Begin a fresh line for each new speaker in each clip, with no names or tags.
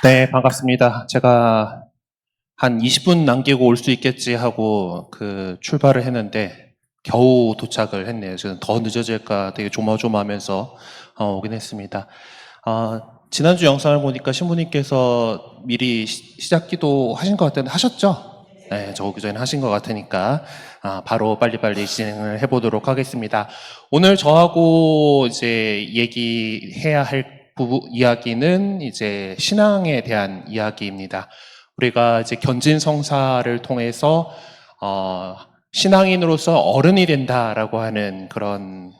네, 반갑습니다. 제가 한 20분 남기고 올 수 있겠지 하고 출발을 했는데 겨우 도착을 했네요. 지금 더 늦어질까 되게 조마조마하면서 오긴 했습니다. 지난주 영상을 보니까 신부님께서 미리 시작 기도 하신 것 같은데 하셨죠? 네, 저 오기 전에 하신 것 같으니까 바로 빨리빨리 진행을 해보도록 하겠습니다. 오늘 저하고 이제 얘기해야 할 이야기는 이제 신앙에 대한 이야기입니다. 우리가 이제 견진성사를 통해서 신앙인으로서 어른이 된다라고 하는 그런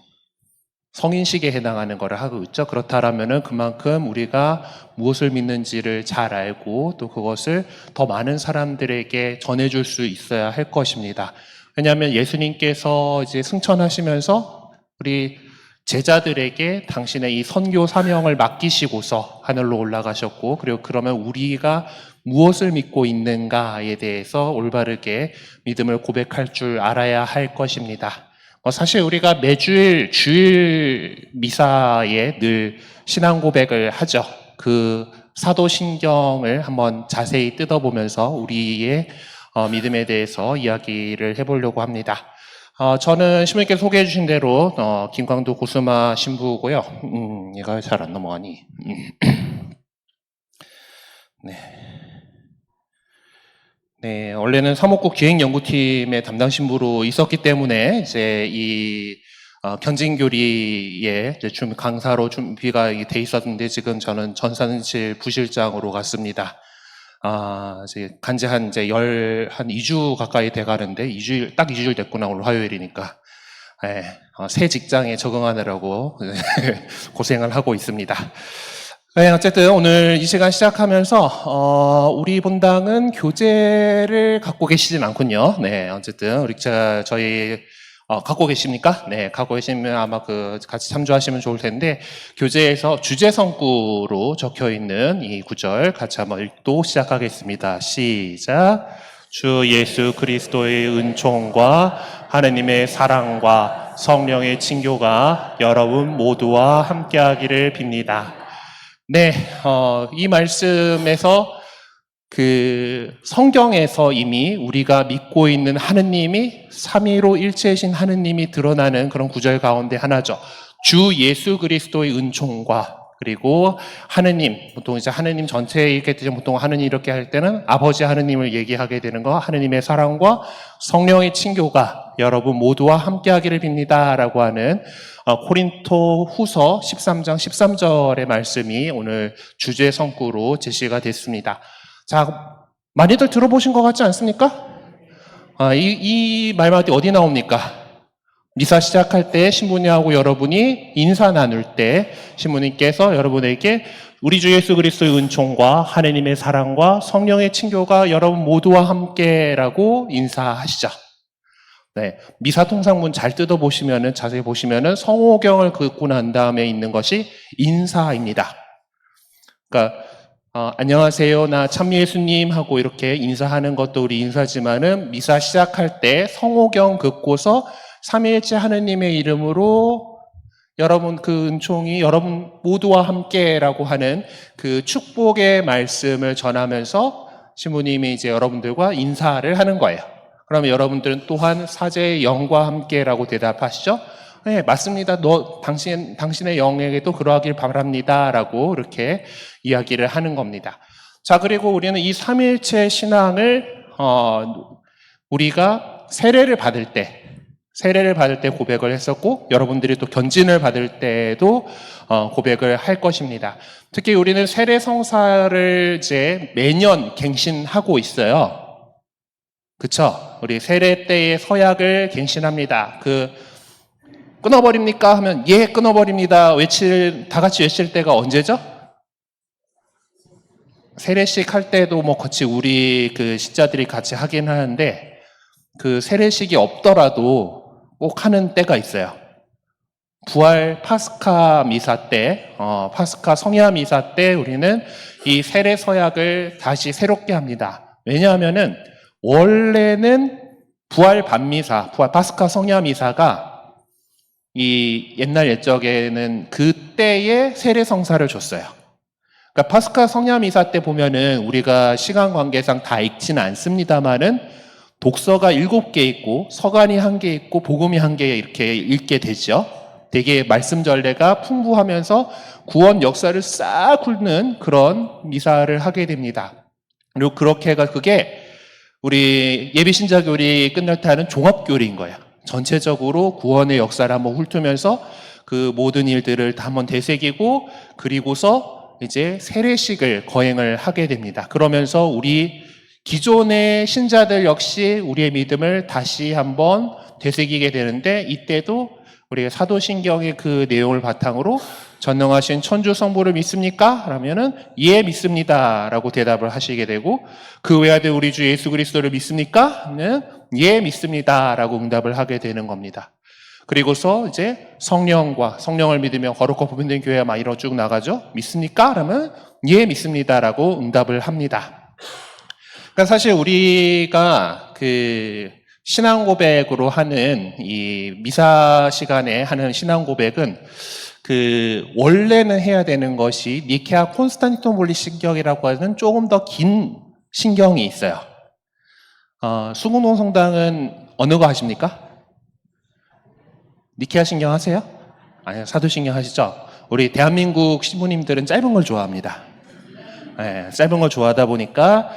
성인식에 해당하는 것을 하고 있죠. 그렇다라면은 그만큼 우리가 무엇을 믿는지를 잘 알고 또 그것을 더 많은 사람들에게 전해줄 수 있어야 할 것입니다. 왜냐하면 예수님께서 이제 승천하시면서 우리 제자들에게 당신의 이 선교 사명을 맡기시고서 하늘로 올라가셨고, 그리고 그러면 우리가 무엇을 믿고 있는가에 대해서 올바르게 믿음을 고백할 줄 알아야 할 것입니다. 사실 우리가 매주일 주일 미사에 늘 신앙 고백을 하죠. 그 사도신경을 한번 자세히 뜯어보면서 우리의 믿음에 대해서 이야기를 해보려고 합니다. 저는 신부님께서 소개해 주신 대로 김광도 고스마 신부고요. 얘가 잘 안 넘어가니. 네, 원래는 사목국 기획연구팀의 담당 신부로 있었기 때문에 이제 이 견진교리에 이제 강사로 준비가 돼 있었는데 지금 저는 전산실 부실장으로 갔습니다. 이제 간지 한 2주 가까이 돼 가는데 2주일 됐구나. 오늘 화요일이니까. 네, 새 직장에 적응하느라고 고생을 하고 있습니다. 네, 어쨌든 오늘 이 시간 시작하면서 우리 본당은 교재를 갖고 계시진 않군요. 네, 어쨌든 저희 갖고 계십니까? 네, 갖고 계시면 아마 같이 참조하시면 좋을 텐데 교재에서 주제성구로 적혀 있는 이 구절 같이 한번 읽도 시작하겠습니다. 시작. 주 예수 그리스도의 은총과 하느님의 사랑과 성령의 친교가 여러분 모두와 함께하기를 빕니다. 네, 이 말씀에서 성경에서 이미 우리가 믿고 있는 하느님이 삼위로 일체이신 하느님이 드러나는 그런 구절 가운데 하나죠. 주 예수 그리스도의 은총과 그리고 하느님, 보통 이제 하느님 전체 이렇게 보통 하느님 이렇게 할 때는 아버지 하느님을 얘기하게 되는 거, 하느님의 사랑과 성령의 친교가 여러분 모두와 함께하기를 빕니다. 라고 하는 코린토 후서 13장 13절의 말씀이 오늘 주제 성구로 제시가 됐습니다. 자, 많이들 들어보신 것 같지 않습니까? 이 말마디 어디 나옵니까? 미사 시작할 때 신부님하고 여러분이 인사 나눌 때 신부님께서 여러분에게 우리 주 예수 그리스도의 은총과 하느님의 사랑과 성령의 친교가 여러분 모두와 함께라고 인사하시죠. 네, 미사 통상문 잘 뜯어보시면은, 자세히 보시면은 성호경을 긋고 난 다음에 있는 것이 인사입니다. 그러니까, 안녕하세요, 나 참예수님 하고 이렇게 인사하는 것도 우리 인사지만은 미사 시작할 때 성호경 긋고서 삼위일체 하느님의 이름으로 여러분 은총이 여러분 모두와 함께라고 하는 그 축복의 말씀을 전하면서 신부님이 이제 여러분들과 인사를 하는 거예요. 그러면 여러분들은 또한 사제의 영과 함께라고 대답하시죠? 네, 맞습니다. 당신의 영에게도 그러하길 바랍니다. 라고 이렇게 이야기를 하는 겁니다. 자, 그리고 우리는 이 삼위일체 신앙을, 우리가 세례를 받을 때 고백을 했었고, 여러분들이 또 견진을 받을 때도 고백을 할 것입니다. 특히 우리는 세례성사를 이제 매년 갱신하고 있어요. 그쵸? 우리 세례 때의 서약을 갱신합니다. 끊어버립니까? 하면, 예, 끊어버립니다. 다 같이 외칠 때가 언제죠? 세례식 할 때도 같이 우리 신자들이 같이 하긴 하는데, 세례식이 없더라도 꼭 하는 때가 있어요. 부활 파스카 미사 때, 파스카 성야 미사 때 우리는 이 세례 서약을 다시 새롭게 합니다. 왜냐하면은, 원래는 부활 반미사, 부활 파스카 성야 미사가 이 옛날 옛적에는 그때의 세례 성사를 줬어요. 그러니까 파스카 성야미사 때 보면은 우리가 시간 관계상 다 읽지는 않습니다만은 독서가 7개 있고 서간이 1개 있고 복음이 1개 이렇게 읽게 되죠. 되게 말씀 전례가 풍부하면서 구원 역사를 싹 훑는 그런 미사를 하게 됩니다. 그리고 그렇게 해가 그게 우리 예비신자교리 끝날 때 하는 종합교리인 거예요. 전체적으로 구원의 역사를 한번 훑으면서 그 모든 일들을 다 한번 되새기고 그리고서 이제 세례식을 거행을 하게 됩니다. 그러면서 우리 기존의 신자들 역시 우리의 믿음을 다시 한번 되새기게 되는데 이때도 우리가 사도신경의 그 내용을 바탕으로 전능하신 천주 성부를 믿습니까? 라면은 예 믿습니다 라고 대답을 하시게 되고 그 외아들 우리 주 예수 그리스도를 믿습니까? 는 예 믿습니다 라고 응답을 하게 되는 겁니다. 그리고서 이제 성령을 믿으며 거룩하고 보편된 교회가 막 이러 쭉 나가죠. 믿습니까? 그러면 예 믿습니다 라고 응답을 합니다. 그러니까 사실 우리가 그 신앙 고백으로 하는 이 미사 시간에 하는 신앙 고백은 그 원래는 해야 되는 것이 니케아 콘스탄티노폴리 신경이라고 하는 조금 더 긴 신경이 있어요. 수궁동 성당은 어느 거 하십니까? 니케아 신경 하세요? 아니요, 사도신경 하시죠? 우리 대한민국 신부님들은 짧은 걸 좋아합니다. 네, 짧은 걸 좋아하다 보니까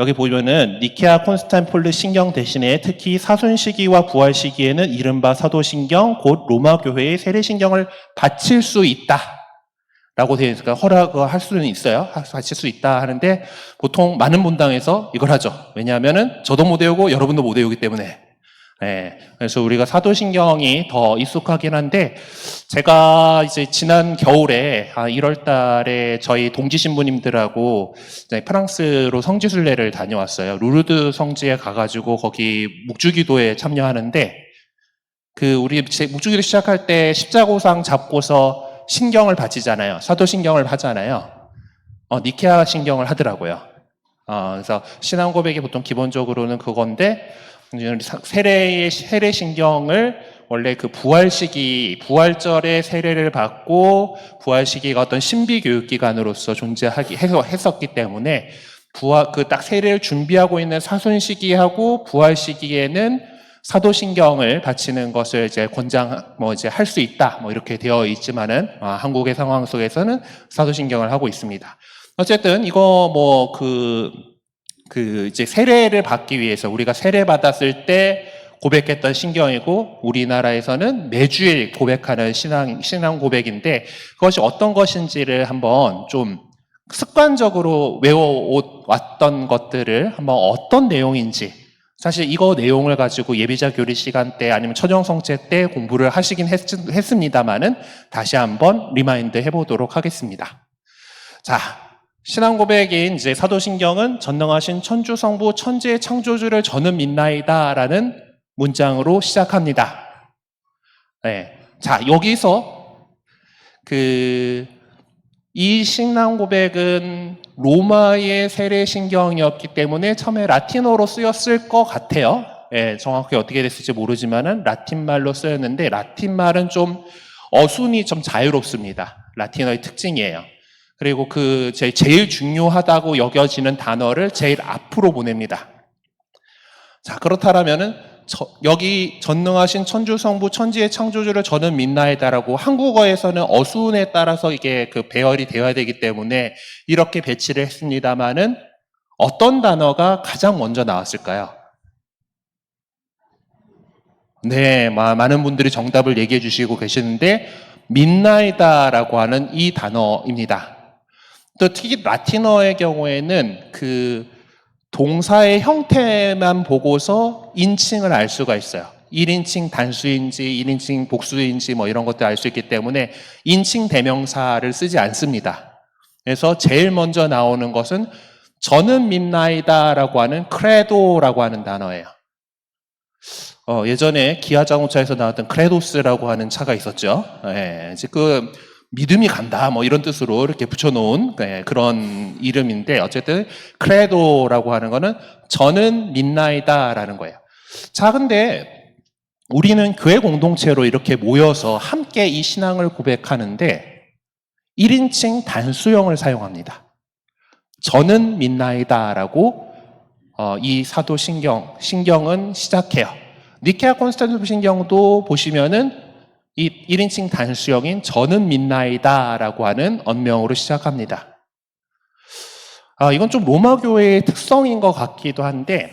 여기 보면은 니케아 콘스탄티노폴리 신경 대신에 특히 사순 시기와 부활 시기에는 이른바 사도신경 곧 로마 교회의 세례 신경을 바칠 수 있다라고 되어 있으니까 허락을 할 수는 있어요. 바칠 수 있다 하는데 보통 많은 본당에서 이걸 하죠. 왜냐하면은 저도 못 외우고 여러분도 못 외우기 때문에. 네, 그래서 우리가 사도신경이 더 익숙하긴 한데 제가 이제 지난 겨울에 1월 달에 저희 동지 신부님들하고 프랑스로 성지순례를 다녀왔어요. 루르드 성지에 가가지고 거기 묵주기도에 참여하는데 우리 묵주기도 시작할 때 십자고상 잡고서 신경을 바치잖아요. 사도신경을 하잖아요. 니케아 신경을 하더라고요. 그래서 신앙 고백이 보통 기본적으로는 그건데 세례 신경을 원래 그 부활 시기, 부활절에 세례를 받고 부활 시기가 어떤 신비 교육 기간으로서 했었기 때문에 딱 세례를 준비하고 있는 사순 시기하고 부활 시기에는 사도신경을 바치는 것을 이제 할 수 있다, 이렇게 되어 있지만은, 한국의 상황 속에서는 사도신경을 하고 있습니다. 어쨌든, 이거 이제 세례를 받기 위해서 우리가 세례 받았을 때 고백했던 신경이고 우리나라에서는 매주일 고백하는 신앙 고백인데 그것이 어떤 것인지를 한번 좀 습관적으로 외워왔던 것들을 한번 어떤 내용인지 사실 이거 내용을 가지고 예비자 교리 시간 때 아니면 처정성체 때 공부를 하시긴 했습니다만은 다시 한번 리마인드 해보도록 하겠습니다. 자, 신앙 고백인 이제 사도신경은 전능하신 천주 성부 천지의 창조주를 저는 믿나이다 라는 문장으로 시작합니다. 네. 자, 여기서 이 신앙 고백은 로마의 세례 신경이었기 때문에 처음에 라틴어로 쓰였을 것 같아요. 네, 정확히 어떻게 됐을지 모르지만은 라틴 말로 쓰였는데 라틴 말은 좀 어순이 좀 자유롭습니다. 라틴어의 특징이에요. 그리고 제일 중요하다고 여겨지는 단어를 제일 앞으로 보냅니다. 자, 그렇다면은 여기 전능하신 천주 성부 천지의 창조주를 저는 믿나이다라고 한국어에서는 어순에 따라서 이게 배열이 되어야 되기 때문에 이렇게 배치를 했습니다만은 어떤 단어가 가장 먼저 나왔을까요? 네, 많은 분들이 정답을 얘기해 주시고 계시는데 믿나이다라고 하는 이 단어입니다. 또 특히 라틴어의 경우에는 동사의 형태만 보고서 인칭을 알 수가 있어요. 1인칭 단수인지 1인칭 복수인지 이런 것들 알 수 있기 때문에 인칭 대명사를 쓰지 않습니다. 그래서 제일 먼저 나오는 것은 저는 믿나이다라고 하는 크레도라고 하는 단어예요. 예전에 기아 자동차에서 나왔던 크레도스라고 하는 차가 있었죠. 예, 지금 믿음이 간다 이런 뜻으로 이렇게 붙여놓은 그런 이름인데 어쨌든 크레도라고 하는 거는 저는 믿나이다라는 거예요. 자, 근데 우리는 교회 공동체로 이렇게 모여서 함께 이 신앙을 고백하는데 1인칭 단수형을 사용합니다. 저는 믿나이다라고 이 사도 신경은 시작해요. 니케아 콘스탄티노플 신경도 보시면은 이 1인칭 단수형인 저는 믿나이다라고 하는 언명으로 시작합니다. 이건 좀 로마 교회의 특성인 것 같기도 한데,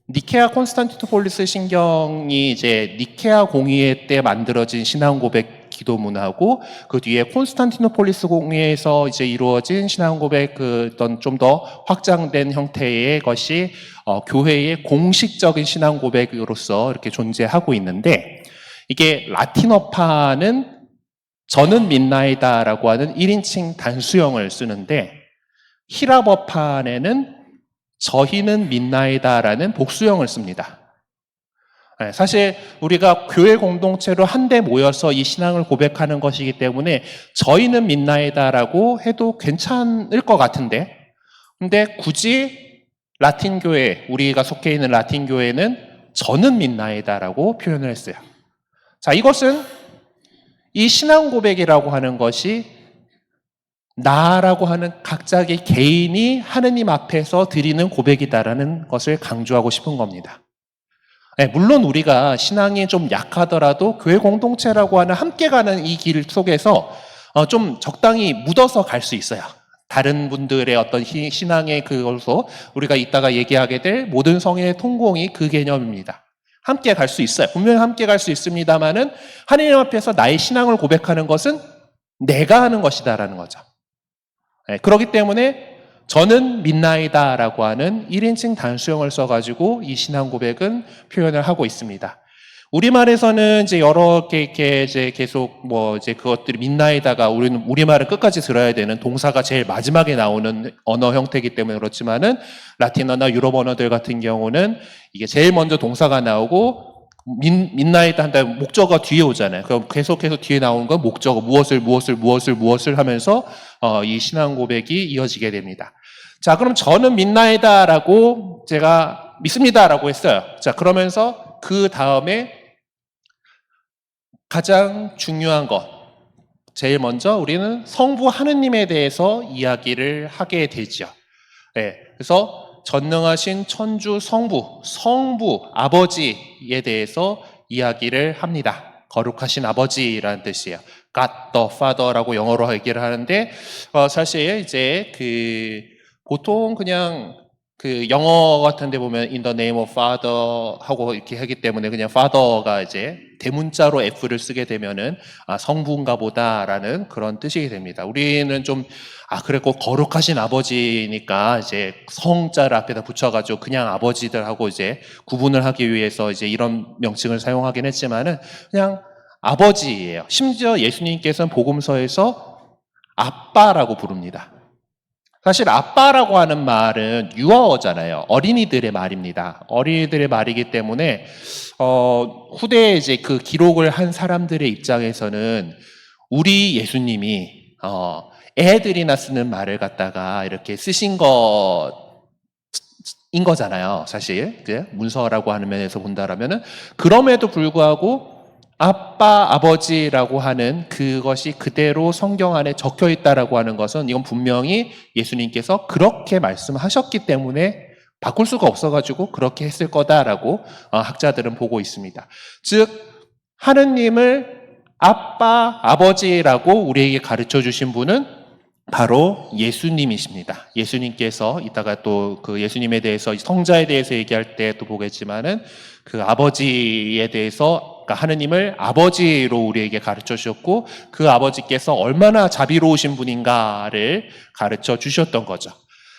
니케아 콘스탄티노폴리스 신경이 이제 니케아 공의회 때 만들어진 신앙 고백 기도문하고 그 뒤에 콘스탄티노폴리스 공의회에서 이제 이루어진 신앙 고백 어떤 좀 더 확장된 형태의 것이 교회의 공식적인 신앙 고백으로서 이렇게 존재하고 있는데, 이게 라틴어파는 저는 믿나이다라고 하는 1인칭 단수형을 쓰는데, 히라버판에는 저희는 믿나이다라는 복수형을 씁니다. 사실 우리가 교회 공동체로 한데 모여서 이 신앙을 고백하는 것이기 때문에 저희는 믿나이다라고 해도 괜찮을 것 같은데, 근데 굳이 라틴 교회, 우리가 속해 있는 라틴 교회는 저는 믿나이다라고 표현을 했어요. 자, 이것은 이 신앙 고백이라고 하는 것이 나라고 하는 각자의 개인이 하느님 앞에서 드리는 고백이다라는 것을 강조하고 싶은 겁니다. 물론 우리가 신앙이 좀 약하더라도 교회 공동체라고 하는 함께 가는 이 길 속에서 좀 적당히 묻어서 갈 수 있어요. 다른 분들의 어떤 신앙의 그걸로 우리가 이따가 얘기하게 될 모든 성인의 통공이 그 개념입니다. 함께 갈 수 있어요. 분명히 함께 갈 수 있습니다만은 하느님 앞에서 나의 신앙을 고백하는 것은 내가 하는 것이다라는 거죠. 그렇기 때문에 저는 믿나이다라고 하는 1인칭 단수형을 써가지고 이 신앙 고백은 표현을 하고 있습니다. 우리말에서는 이제 여러 개 이렇게 이제 계속 이제 그것들이 믿나이다가 우리는 우리말을 끝까지 들어야 되는 동사가 제일 마지막에 나오는 언어 형태이기 때문에 그렇지만은 라틴어나 유럽 언어들 같은 경우는 이게 제일 먼저 동사가 나오고 믿나이다 한다 목적어가 뒤에 오잖아요. 그럼 계속해서 뒤에 나오는 건 목적어 무엇을 하면서 이 신앙 고백이 이어지게 됩니다. 자, 그럼 저는 믿나이다라고 제가 믿습니다라고 했어요. 자, 그러면서 그 다음에 가장 중요한 것, 제일 먼저 우리는 성부 하느님에 대해서 이야기를 하게 되죠. 그래서 전능하신 천주 성부 아버지에 대해서 이야기를 합니다. 거룩하신 아버지라는 뜻이에요. God the Father라고 영어로 얘기를 하는데 사실 이제 보통 그냥 영어 같은 데 보면 in the name of Father 하고 이렇게 하기 때문에 그냥 Father가 이제 대문자로 F를 쓰게 되면은 성부인가 보다라는 그런 뜻이 됩니다. 우리는 좀 그랬고 거룩하신 아버지니까 이제 성자를 앞에다 붙여가지고 그냥 아버지들하고 이제 구분을 하기 위해서 이제 이런 명칭을 사용하긴 했지만은 그냥 아버지예요. 심지어 예수님께서는 복음서에서 아빠라고 부릅니다. 사실 아빠라고 하는 말은 유아어잖아요. 어린이들의 말입니다. 어린이들의 말이기 때문에 후대에 이제 그 기록을 한 사람들의 입장에서는 우리 예수님이 애들이나 쓰는 말을 갖다가 이렇게 쓰신 것인 거잖아요. 사실 문서라고 하는 면에서 본다라면은 그럼에도 불구하고 아빠, 아버지라고 하는 그것이 그대로 성경 안에 적혀 있다라고 하는 것은 이건 분명히 예수님께서 그렇게 말씀하셨기 때문에 바꿀 수가 없어가지고 그렇게 했을 거다라고 학자들은 보고 있습니다. 즉 하느님을 아빠, 아버지라고 우리에게 가르쳐 주신 분은 바로 예수님이십니다. 예수님께서 이따가 또 그 예수님에 대해서 성자에 대해서 얘기할 때 또 보겠지만은 그 아버지에 대해서 하느님을 아버지로 우리에게 가르쳐 주셨고 그 아버지께서 얼마나 자비로우신 분인가를 가르쳐 주셨던 거죠.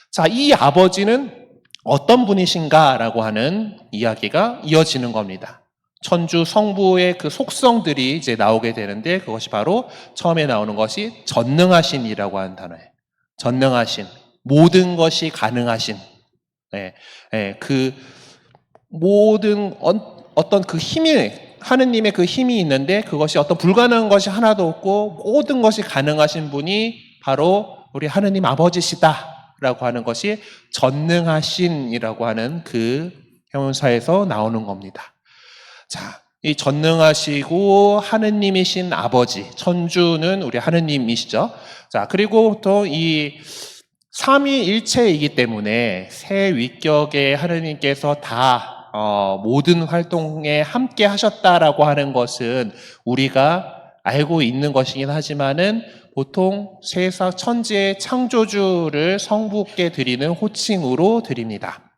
자, 이 아버지는 어떤 분이신가라고 하는 이야기가 이어지는 겁니다. 천주 성부의 그 속성들이 이제 나오게 되는데 그것이 바로 처음에 나오는 것이 전능하신이라고 하는 단어예요. 전능하신, 모든 것이 가능하신, 그 모든 어떤 그 힘이 하느님의 그 힘이 있는데 그것이 어떤 불가능한 것이 하나도 없고 모든 것이 가능하신 분이 바로 우리 하느님 아버지시다라고 하는 것이 전능하신이라고 하는 그 형용사에서 나오는 겁니다. 자, 이 전능하시고 하느님이신 아버지, 천주는 우리 하느님이시죠. 자, 그리고 또 이 삼위일체이기 때문에 세 위격의 하느님께서 다 모든 활동에 함께 하셨다라고 하는 것은 우리가 알고 있는 것이긴 하지만은 보통 세상 천지의 창조주를 성부께 드리는 호칭으로 드립니다.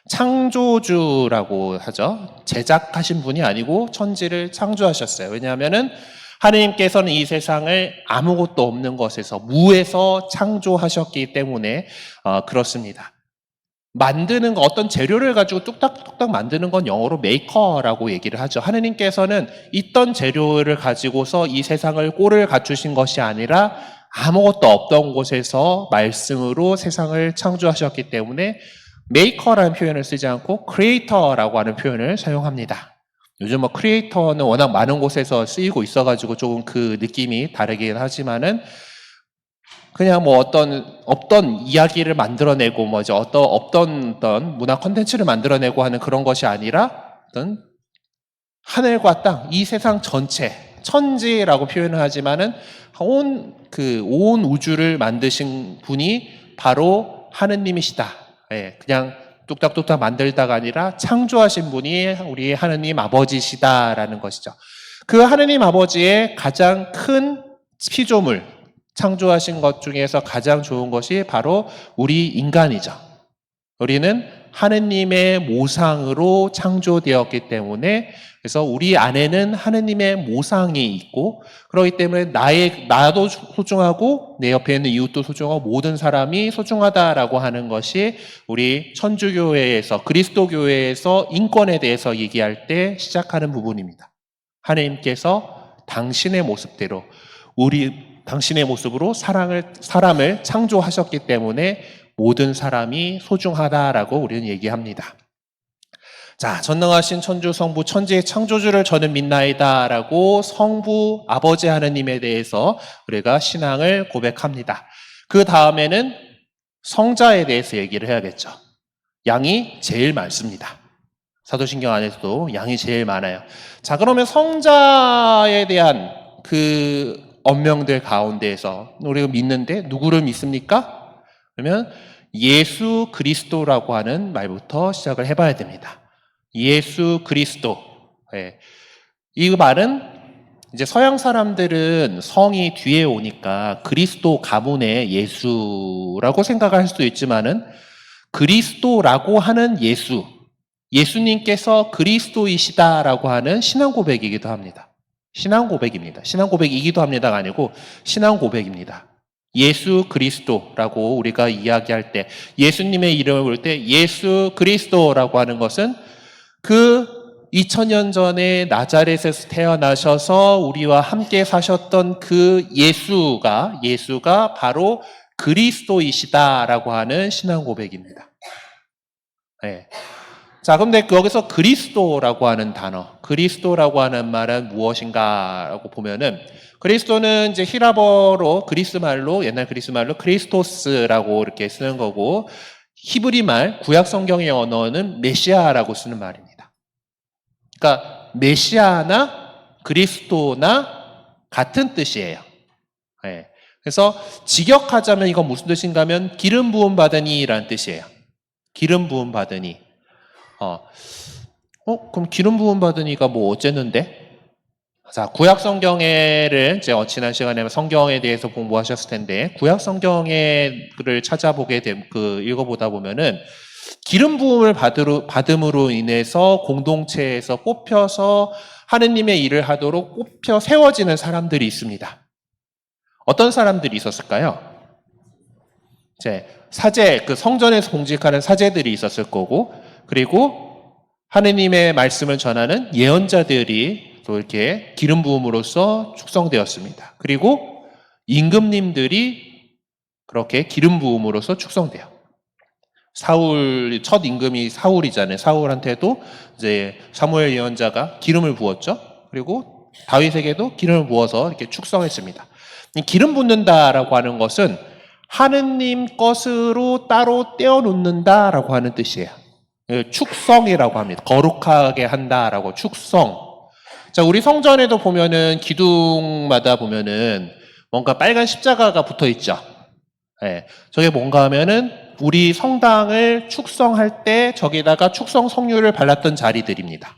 창조주라고 하죠. 제작하신 분이 아니고 천지를 창조하셨어요. 왜냐하면은 하느님께서는 이 세상을 아무것도 없는 것에서 무에서 창조하셨기 때문에 그렇습니다. 만드는 거, 어떤 재료를 가지고 뚝딱뚝딱 만드는 건 영어로 메이커라고 얘기를 하죠. 하느님께서는 있던 재료를 가지고서 이 세상을 꼴을 갖추신 것이 아니라 아무것도 없던 곳에서 말씀으로 세상을 창조하셨기 때문에 메이커라는 표현을 쓰지 않고 크리에이터라고 하는 표현을 사용합니다. 요즘 크리에이터는 워낙 많은 곳에서 쓰이고 있어가지고 조금 그 느낌이 다르긴 하지만은 그냥 없던 이야기를 만들어내고 없던 문화 콘텐츠를 만들어내고 하는 그런 것이 아니라 어떤 하늘과 땅, 이 세상 전체, 천지라고 표현을 하지만은 온 우주를 만드신 분이 바로 하느님이시다. 예, 그냥 뚝딱뚝딱 만들다가 아니라 창조하신 분이 우리 하느님 아버지시다라는 것이죠. 그 하느님 아버지의 가장 큰 피조물, 창조하신 것 중에서 가장 좋은 것이 바로 우리 인간이죠. 우리는 하느님의 모상으로 창조되었기 때문에 그래서 우리 안에는 하느님의 모상이 있고 그렇기 때문에 나도 소중하고 내 옆에 있는 이웃도 소중하고 모든 사람이 소중하다라고 하는 것이 우리 천주교회에서 그리스도교회에서 인권에 대해서 얘기할 때 시작하는 부분입니다. 하느님께서 당신의 모습대로 당신의 모습으로 사람을 창조하셨기 때문에 모든 사람이 소중하다라고 우리는 얘기합니다. 자, 전능하신 천주 성부 천지의 창조주를 저는 믿나이다라고 성부 아버지 하느님에 대해서 우리가 신앙을 고백합니다. 그 다음에는 성자에 대해서 얘기를 해야겠죠. 양이 제일 많습니다. 사도신경 안에서도 양이 제일 많아요. 자, 그러면 성자에 대한 그 언명들 가운데에서 우리가 믿는데 누구를 믿습니까? 그러면 예수 그리스도라고 하는 말부터 시작을 해봐야 됩니다. 예수 그리스도. 예. 이 말은 이제 서양 사람들은 성이 뒤에 오니까 그리스도 가문의 예수라고 생각할 수도 있지만은 그리스도라고 하는 예수님께서 그리스도이시다라고 하는 신앙 고백이기도 합니다. 신앙 고백입니다. 신앙 고백이기도 합니다가 아니고 신앙 고백입니다. 예수 그리스도라고 우리가 이야기할 때 예수님의 이름을 부를 때 예수 그리스도라고 하는 것은 그 2000년 전에 나자렛에서 태어나셔서 우리와 함께 사셨던 그 예수가 바로 그리스도이시다라고 하는 신앙 고백입니다. 네. 자, 근데 여기서 그리스도라고 하는 단어, 그리스도라고 하는 말은 무엇인가라고 보면은 그리스도는 이제 히라버로 옛날 그리스 말로 크리스토스라고 이렇게 쓰는 거고 히브리 말, 구약 성경의 언어는 메시아라고 쓰는 말입니다. 그러니까 메시아나 그리스도나 같은 뜻이에요. 네. 그래서 직역하자면 이건 무슨 뜻인가 하면 기름 부음 받으니라는 뜻이에요. 기름 부음 받으니. 그럼 기름 부음 받으니가 뭐 어쨌는데? 자, 구약 성경에를 이제 지난 시간에 성경에 대해서 공부하셨을 텐데 구약 성경을 찾아보게 읽어보다 보면은 기름 부음을 받음으로 인해서 공동체에서 뽑혀서 하느님의 일을 하도록 뽑혀 세워지는 사람들이 있습니다. 어떤 사람들이 있었을까요? 이제 성전에서 공직하는 사제들이 있었을 거고 그리고 하느님의 말씀을 전하는 예언자들이 또 이렇게 기름 부음으로써 축성되었습니다. 그리고 임금님들이 그렇게 기름 부음으로써 축성돼요. 첫 임금이 사울이잖아요. 사울한테도 이제 사무엘 예언자가 기름을 부었죠. 그리고 다윗에게도 기름을 부어서 이렇게 축성했습니다. 이 기름 붓는다라고 하는 것은 하느님 것으로 따로 떼어놓는다라고 하는 뜻이에요. 축성이라고 합니다. 거룩하게 한다라고 축성. 자, 우리 성전에도 보면은 기둥마다 보면은 뭔가 빨간 십자가가 붙어 있죠. 예, 저게 뭔가 하면은 우리 성당을 축성할 때 저기다가 축성 성유를 발랐던 자리들입니다.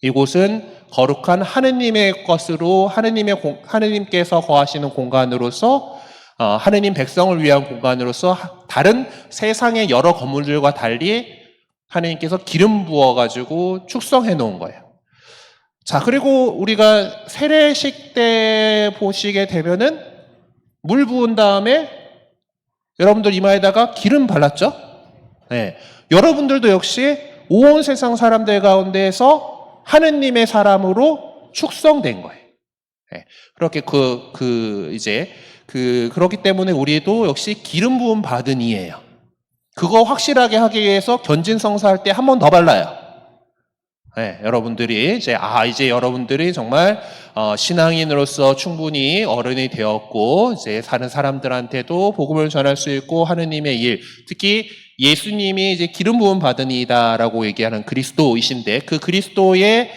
이곳은 거룩한 하느님의 것으로 하느님께서 거하시는 공간으로서 하느님 백성을 위한 공간으로서 다른 세상의 여러 건물들과 달리 하느님께서 기름 부어가지고 축성해 놓은 거예요. 자, 그리고 우리가 세례식 때 보시게 되면은 물 부은 다음에 여러분들 이마에다가 기름 발랐죠? 네. 여러분들도 역시 온 세상 사람들 가운데에서 하느님의 사람으로 축성된 거예요. 네. 그렇게 그렇기 때문에 우리도 역시 기름 부음 받은 이예요. 그거 확실하게 하기 위해서 견진성사 할 때 한 번 더 발라요. 네, 여러분들이 이제 여러분들이 정말 신앙인으로서 충분히 어른이 되었고 이제 사는 사람들한테도 복음을 전할 수 있고 하느님의 일, 특히 예수님이 이제 기름 부음 받은 이다라고 얘기하는 그리스도이신데 그 그리스도의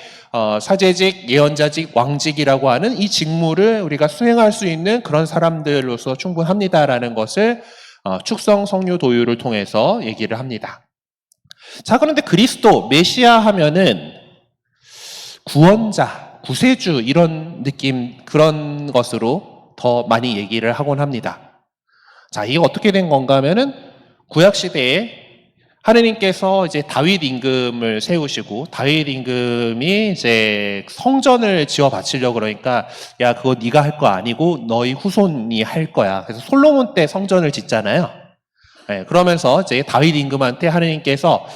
사제직, 예언자직, 왕직이라고 하는 이 직무를 우리가 수행할 수 있는 그런 사람들로서 충분합니다라는 것을 축성 성류 도유를 통해서 얘기를 합니다. 자, 그런데 그리스도, 메시아 하면은 구원자, 구세주 이런 느낌, 그런 것으로 더 많이 얘기를 하곤 합니다. 자, 이게 어떻게 된 건가 하면은 구약 시대에 하느님께서 이제 다윗 임금을 세우시고 다윗 임금이 이제 성전을 지어 바치려고 그러니까 야, 그거 네가 할 거 아니고 너희 후손이 할 거야. 그래서 솔로몬 때 성전을 짓잖아요. 네, 그러면서 이제 다윗 임금한테 하느님께서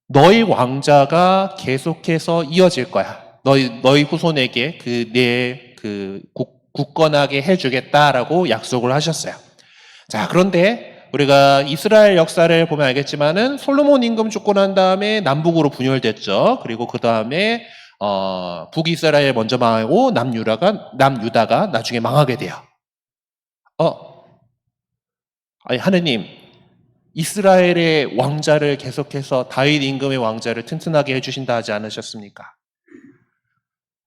너희 왕자가 계속해서 이어질 거야. 너희 후손에게 굳건하게 해주겠다라고 약속을 하셨어요. 자, 그런데 우리가 이스라엘 역사를 보면 알겠지만은 솔로몬 임금 죽고 난 다음에 남북으로 분열됐죠. 그리고 그 다음에 북이스라엘 먼저 망하고 남유다가 나중에 망하게 돼요. 아니 하느님, 이스라엘의 왕자를 계속해서 다윗 임금의 왕자를 튼튼하게 해주신다 하지 않으셨습니까?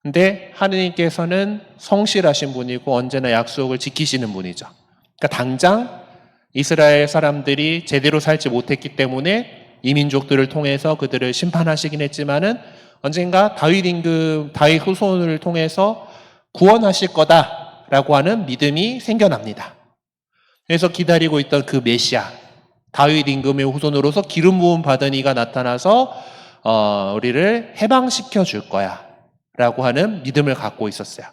근데 하느님께서는 성실하신 분이고 언제나 약속을 지키시는 분이죠. 그러니까 당장 이스라엘 사람들이 제대로 살지 못했기 때문에 이 민족들을 통해서 그들을 심판하시긴 했지만은 언젠가 다윗 후손을 통해서 구원하실 거다라고 하는 믿음이 생겨납니다. 그래서 기다리고 있던 그 메시아, 다윗 임금의 후손으로서 기름 부음 받은 이가 나타나서 우리를 해방시켜 줄 거야 라고 하는 믿음을 갖고 있었어요.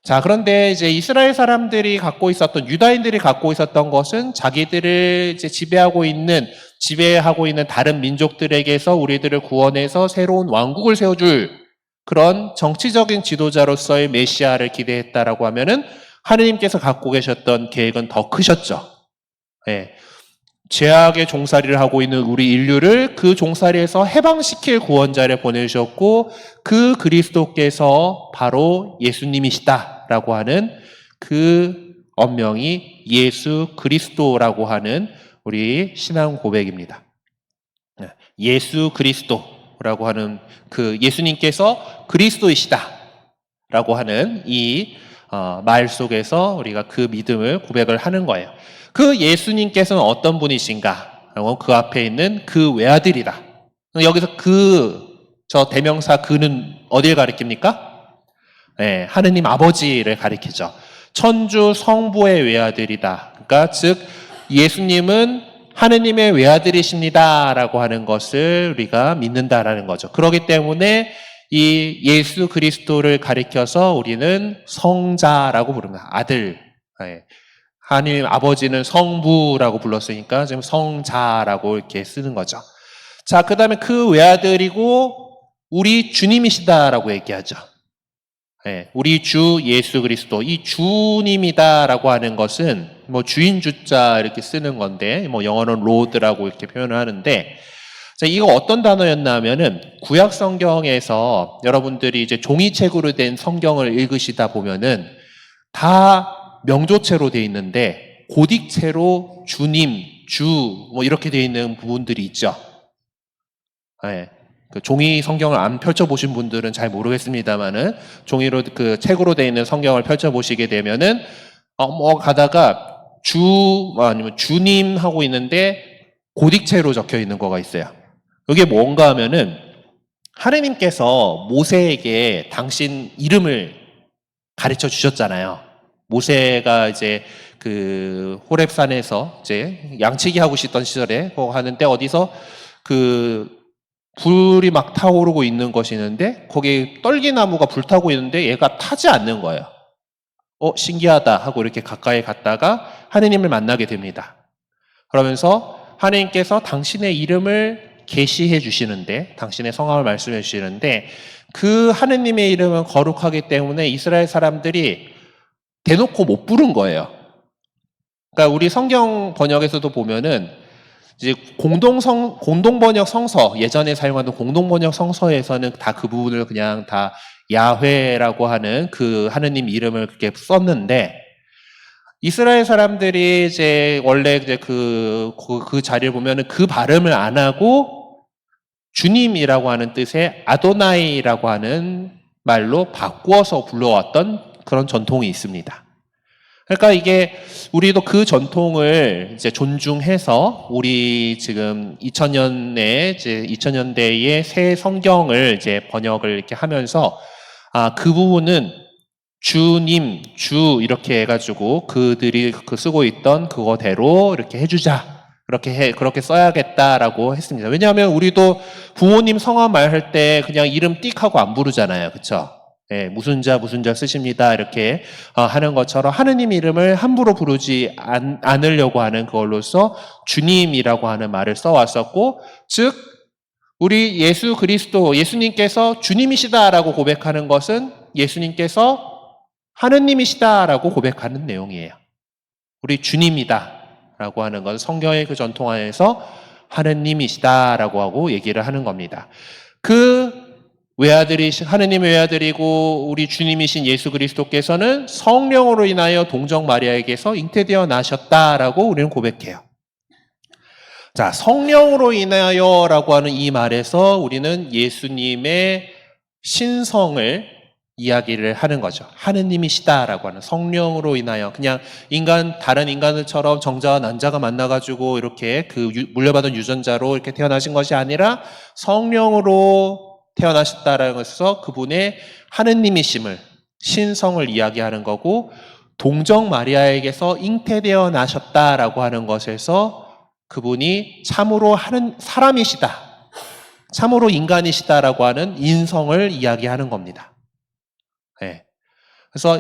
자, 그런데 이제 이스라엘 사람들이 갖고 있었던, 유다인들이 갖고 있었던 것은 자기들을 이제 지배하고 있는 다른 민족들에게서 우리들을 구원해서 새로운 왕국을 세워줄 그런 정치적인 지도자로서의 메시아를 기대했다라고 하면은 하느님께서 갖고 계셨던 계획은 더 크셨죠. 네. 죄악의 종살이를 하고 있는 우리 인류를 그 종살이에서 해방시킬 구원자를 보내주셨고 그 그리스도께서 바로 예수님이시다라고 하는 그 언명이 예수 그리스도라고 하는 우리 신앙 고백입니다. 예수 그리스도라고 하는 그 예수님께서 그리스도이시다라고 하는 이 말 속에서 우리가 그 믿음을 고백을 하는 거예요. 그 예수님께서는 어떤 분이신가? 그 앞에 있는 그 외아들이다. 여기서 저 대명사 그는 어디를 가리킵니까? 네, 하느님 아버지를 가리키죠. 천주 성부의 외아들이다. 그러니까 즉 예수님은 하느님의 외아들이십니다라고 하는 것을 우리가 믿는다라는 거죠. 그렇기 때문에 이 예수 그리스도를 가리켜서 우리는 성자라고 부릅니다. 아들. 네. 하느님 아버지는 성부라고 불렀으니까 지금 성자라고 이렇게 쓰는 거죠. 자, 그 다음에 그 외아들이고 우리 주님이시다라고 얘기하죠. 네, 우리 주 예수 그리스도, 이 주님이다라고 하는 것은 뭐 주인 주자 이렇게 쓰는 건데 뭐 영어는 로드라고 이렇게 표현을 하는데 자, 이거 어떤 단어였나 하면은 구약 성경에서 여러분들이 이제 종이책으로 된 성경을 읽으시다 보면은 다 명조체로 돼 있는데 고딕체로 주님, 주 뭐 이렇게 돼 있는 부분들이 있죠. 예. 그 종이 성경을 안 펼쳐보신 분들은 잘 모르겠습니다만은 종이로 그 책으로 되어 있는 성경을 펼쳐보시게 되면은 가다가 아니면 주님 하고 있는데 고딕체로 적혀 있는 거가 있어요. 이게 뭔가 하면은 하느님께서 모세에게 당신 이름을 가르쳐 주셨잖아요. 모세가 이제 그 호렙산에서 이제 양치기 하고 있던 시절에 그거 하는데 어디서 그 불이 막 타오르고 있는 것이 있는데 거기 떨기나무가 불타고 있는데 얘가 타지 않는 거예요. 신기하다 하고 이렇게 가까이 갔다가 하느님을 만나게 됩니다. 그러면서 하느님께서 당신의 이름을 계시해 주시는데 당신의 성함을 말씀해 주시는데 그 하느님의 이름은 거룩하기 때문에 이스라엘 사람들이 대놓고 못 부른 거예요. 그러니까 우리 성경 번역에서도 보면은 이제 공동번역 성서, 예전에 사용하던 공동번역 성서에서는 다 그 부분을 그냥 다 야훼라고 하는 그 하느님 이름을 그렇게 썼는데, 이스라엘 사람들이 이제 원래 이제 그 자리를 보면은 그 발음을 안 하고 주님이라고 하는 뜻의 아도나이라고 하는 말로 바꾸어서 불러왔던 그런 전통이 있습니다. 그러니까 이게 우리도 그 전통을 이제 존중해서 우리 지금 2000년대의 새 성경을 이제 번역을 이렇게 하면서 그 부분은 주님, 주 이렇게 해가지고 그들이 쓰고 있던 그거대로 이렇게 해주자. 그렇게 써야겠다라고 했습니다. 왜냐하면 우리도 부모님 성함 말할 때 그냥 이름 띡 하고 안 부르잖아요. 그쵸? 예, 무슨 자 쓰십니다. 이렇게 하는 것처럼 하느님 이름을 함부로 부르지 않으려고 하는 그걸로써 주님이라고 하는 말을 써왔었고, 즉 우리 예수 그리스도, 예수님께서 주님이시다라고 고백하는 것은 예수님께서 하느님이시다라고 고백하는 내용이에요. 우리 주님이다라고 하는 것은 성경의 그 전통 안에서 하느님이시다라고 하고 얘기를 하는 겁니다. 그 하느님의 외아들이고 우리 주님이신 예수 그리스도께서는 성령으로 인하여 동정 마리아에게서 잉태되어 나셨다라고 우리는 고백해요. 자, 성령으로 인하여라고 하는 이 말에서 우리는 예수님의 신성을 이야기를 하는 거죠. 하느님이시다라고 하는, 성령으로 인하여 그냥 다른 인간들처럼 정자와 난자가 만나가지고 이렇게 그 물려받은 유전자로 이렇게 태어나신 것이 아니라 성령으로 태어나셨다라는 것에서 그분의 하느님이심을, 신성을 이야기하는 거고, 동정 마리아에게서 잉태되어 나셨다라고 하는 것에서 그분이 참으로 사람이시다, 참으로 인간이시다라고 하는 인성을 이야기하는 겁니다. 네. 그래서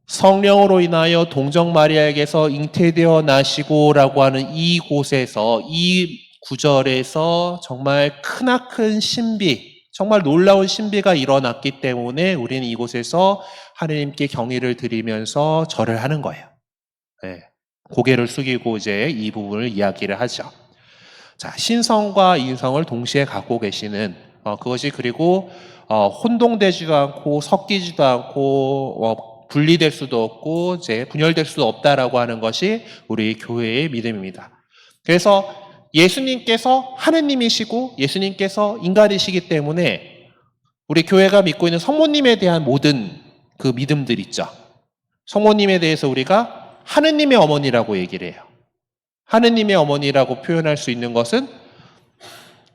성령으로 인하여 동정 마리아에게서 잉태되어 나시고라고 하는 이곳에서, 이 구절에서 정말 크나큰 신비, 정말 놀라운 신비가 일어났기 때문에 우리는 이곳에서 하느님께 경의를 드리면서 절을 하는 거예요. 네. 고개를 숙이고 이제 이 부분을 이야기를 하죠. 자, 신성과 인성을 동시에 갖고 계시는 그것이, 그리고 혼동되지도 않고 섞이지도 않고 분리될 수도 없고 이제 분열될 수도 없다라고 하는 것이 우리 교회의 믿음입니다. 그래서 예수님께서 하느님이시고 예수님께서 인간이시기 때문에 우리 교회가 믿고 있는 성모님에 대한 모든 그 믿음들 있죠. 성모님에 대해서 우리가 하느님의 어머니라고 얘기를 해요. 하느님의 어머니라고 표현할 수 있는 것은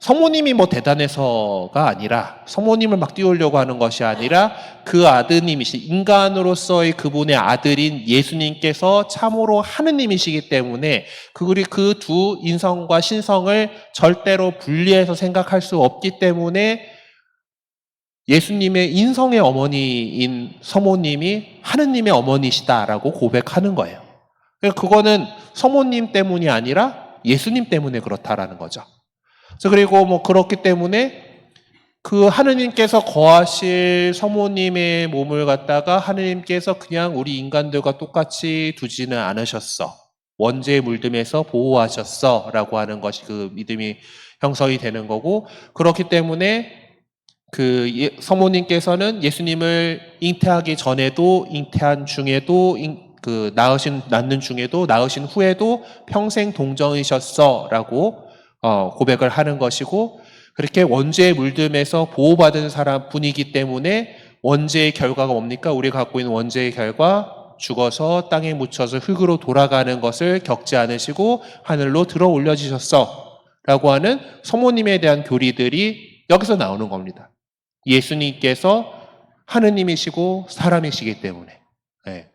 성모님이 대단해서가 아니라, 성모님을 막 띄우려고 하는 것이 아니라 그 아드님이신, 인간으로서의 그분의 아들인 예수님께서 참으로 하느님이시기 때문에 우리 그 두 인성과 신성을 절대로 분리해서 생각할 수 없기 때문에 예수님의 인성의 어머니인 성모님이 하느님의 어머니시다라고 고백하는 거예요. 그거는 성모님 때문이 아니라 예수님 때문에 그렇다라는 거죠. 그리고 그렇기 때문에 그 하느님께서 거하실 성모님의 몸을 갖다가 하느님께서 그냥 우리 인간들과 똑같이 두지는 않으셨어. 원죄의 물듦에서 보호하셨어. 라고 하는 것이 그 믿음이 형성이 되는 거고, 그렇기 때문에 그 성모님께서는 예수님을 잉태하기 전에도, 잉태한 중에도, 낳는 중에도, 낳으신 후에도 평생 동정이셨어. 라고 고백을 하는 것이고, 그렇게 원죄에 물듦에서 보호받은 사람 분이기 때문에 원죄의 결과가 뭡니까? 우리가 갖고 있는 원죄의 결과, 죽어서 땅에 묻혀서 흙으로 돌아가는 것을 겪지 않으시고 하늘로 들어 올려지셨어 라고 하는 성모님에 대한 교리들이 여기서 나오는 겁니다. 예수님께서 하느님이시고 사람이시기 때문에. 네.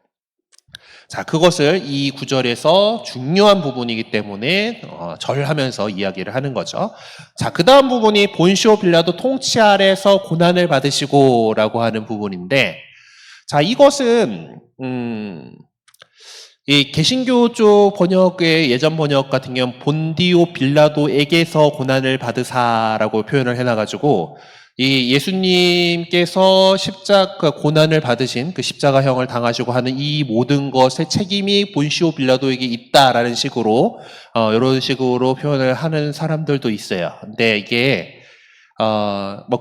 자, 그것을 이 구절에서 중요한 부분이기 때문에 절하면서 이야기를 하는 거죠. 자, 그 다음 부분이 본시오 빌라도 통치 아래서 고난을 받으시고 라고 하는 부분인데, 자, 이것은 이 개신교 쪽 번역의 예전 번역 같은 경우는 본디오 빌라도에게서 고난을 받으사라고 표현을 해놔가지고 이 예수님께서 십자가 고난을 받으신 그 십자가형을 당하시고 하는 이 모든 것의 책임이 본시오 빌라도에게 있다라는 식으로 이런 식으로 표현을 하는 사람들도 있어요. 근데 이게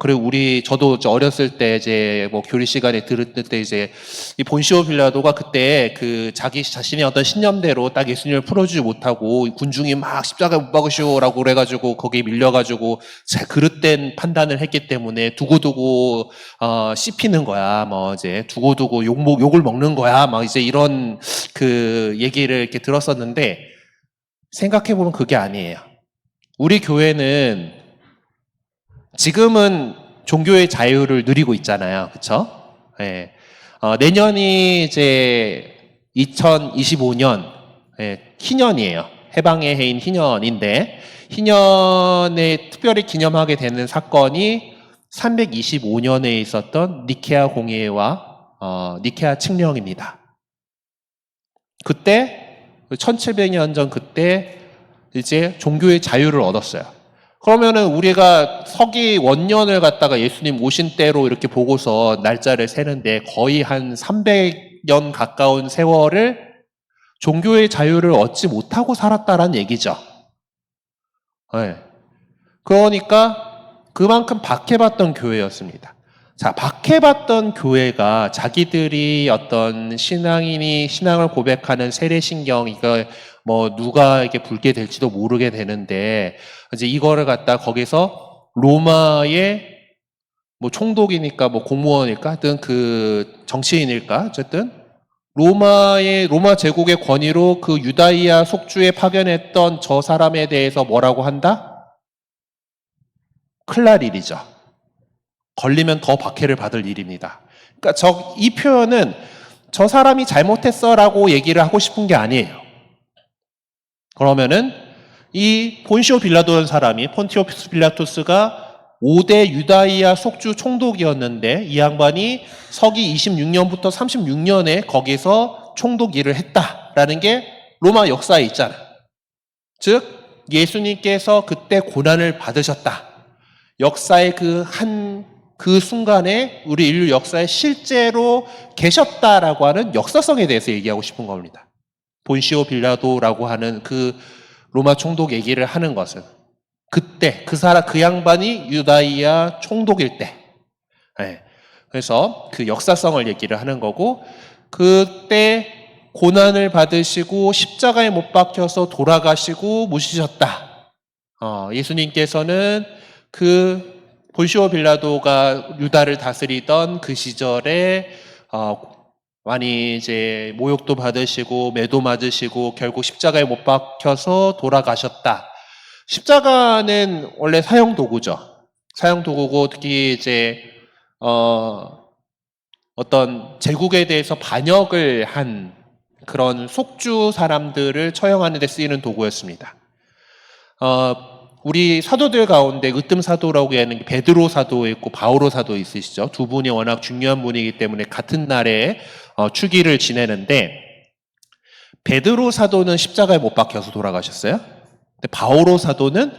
그리고 저도 어렸을 때 이제 교리 시간에 들을 때 이제 이 본시오 빌라도가 그때 그 자기 자신의 어떤 신념대로 딱 예수님을 풀어주지 못하고 군중이 막 십자가에 못 박으시오라고 그래가지고 거기에 밀려가지고 그릇된 판단을 했기 때문에 두고두고 씹히는 거야. 이제 두고두고 욕을 먹는 거야. 이제 이런 그 얘기를 이렇게 들었었는데 생각해보면 그게 아니에요. 우리 교회는 지금은 종교의 자유를 누리고 있잖아요. 그쵸? 예. 내년이 이제 2025년, 희년이에요. 해방의 해인 희년인데, 희년에 특별히 기념하게 되는 사건이 325년에 있었던 니케아 공의회와 니케아 칙령입니다. 그때, 1700년 전 그때 이제 종교의 자유를 얻었어요. 그러면은 우리가 서기 원년을 갖다가 예수님 오신 때로 이렇게 보고서 날짜를 세는데 거의 한 300년 가까운 세월을 종교의 자유를 얻지 못하고 살았다라는 얘기죠. 네. 그러니까 그만큼 박해받던 교회였습니다. 자, 박해받던 교회가 자기들이 어떤 신앙을 고백하는 세례신경, 이거 누가 이렇게 불게 될지도 모르게 되는데, 이제 이거를 갖다 거기서 로마의 총독이니까 공무원일까? 하여튼 그 정치인일까? 어쨌든 로마 제국의 권위로 그 유다이아 속주에 파견했던 저 사람에 대해서 뭐라고 한다? 큰일 날 일이죠. 걸리면 더 박해를 받을 일입니다. 그러니까 이 표현은 저 사람이 잘못했어라고 얘기를 하고 싶은 게 아니에요. 그러면은 이 본시오 빌라도라는 사람이 폰티오피스 빌라토스가 5대 유다이아 속주 총독이었는데 이 양반이 서기 26년부터 36년에 거기서 총독 일을 했다라는 게 로마 역사에 있잖아. 즉 예수님께서 그때 고난을 받으셨다. 역사의 그 순간에 우리 인류 역사에 실제로 계셨다라고 하는 역사성에 대해서 얘기하고 싶은 겁니다. 본시오 빌라도라고 하는 그 로마 총독 얘기를 하는 것은 그때 그 양반이 유다이아 총독일 때, 네. 그래서 그 역사성을 얘기를 하는 거고, 그때 고난을 받으시고 십자가에 못 박혀서 돌아가시고 묻히셨다. 예수님께서는 그 본시오 빌라도가 유다를 다스리던 그 시절에 많이 이제 모욕도 받으시고 매도 맞으시고 결국 십자가에 못 박혀서 돌아가셨다. 십자가는 원래 사형 도구죠. 사형 도구고 특히 이제 어떤 제국에 대해서 반역을 한 그런 속주 사람들을 처형하는 데 쓰이는 도구였습니다. 우리 사도들 가운데 으뜸 사도라고 하는 베드로 사도 있고 바오로 사도 있으시죠. 두 분이 워낙 중요한 분이기 때문에 같은 날에 추기를 지내는데 베드로 사도는 십자가에 못 박혀서 돌아가셨어요. 근데 바오로 사도는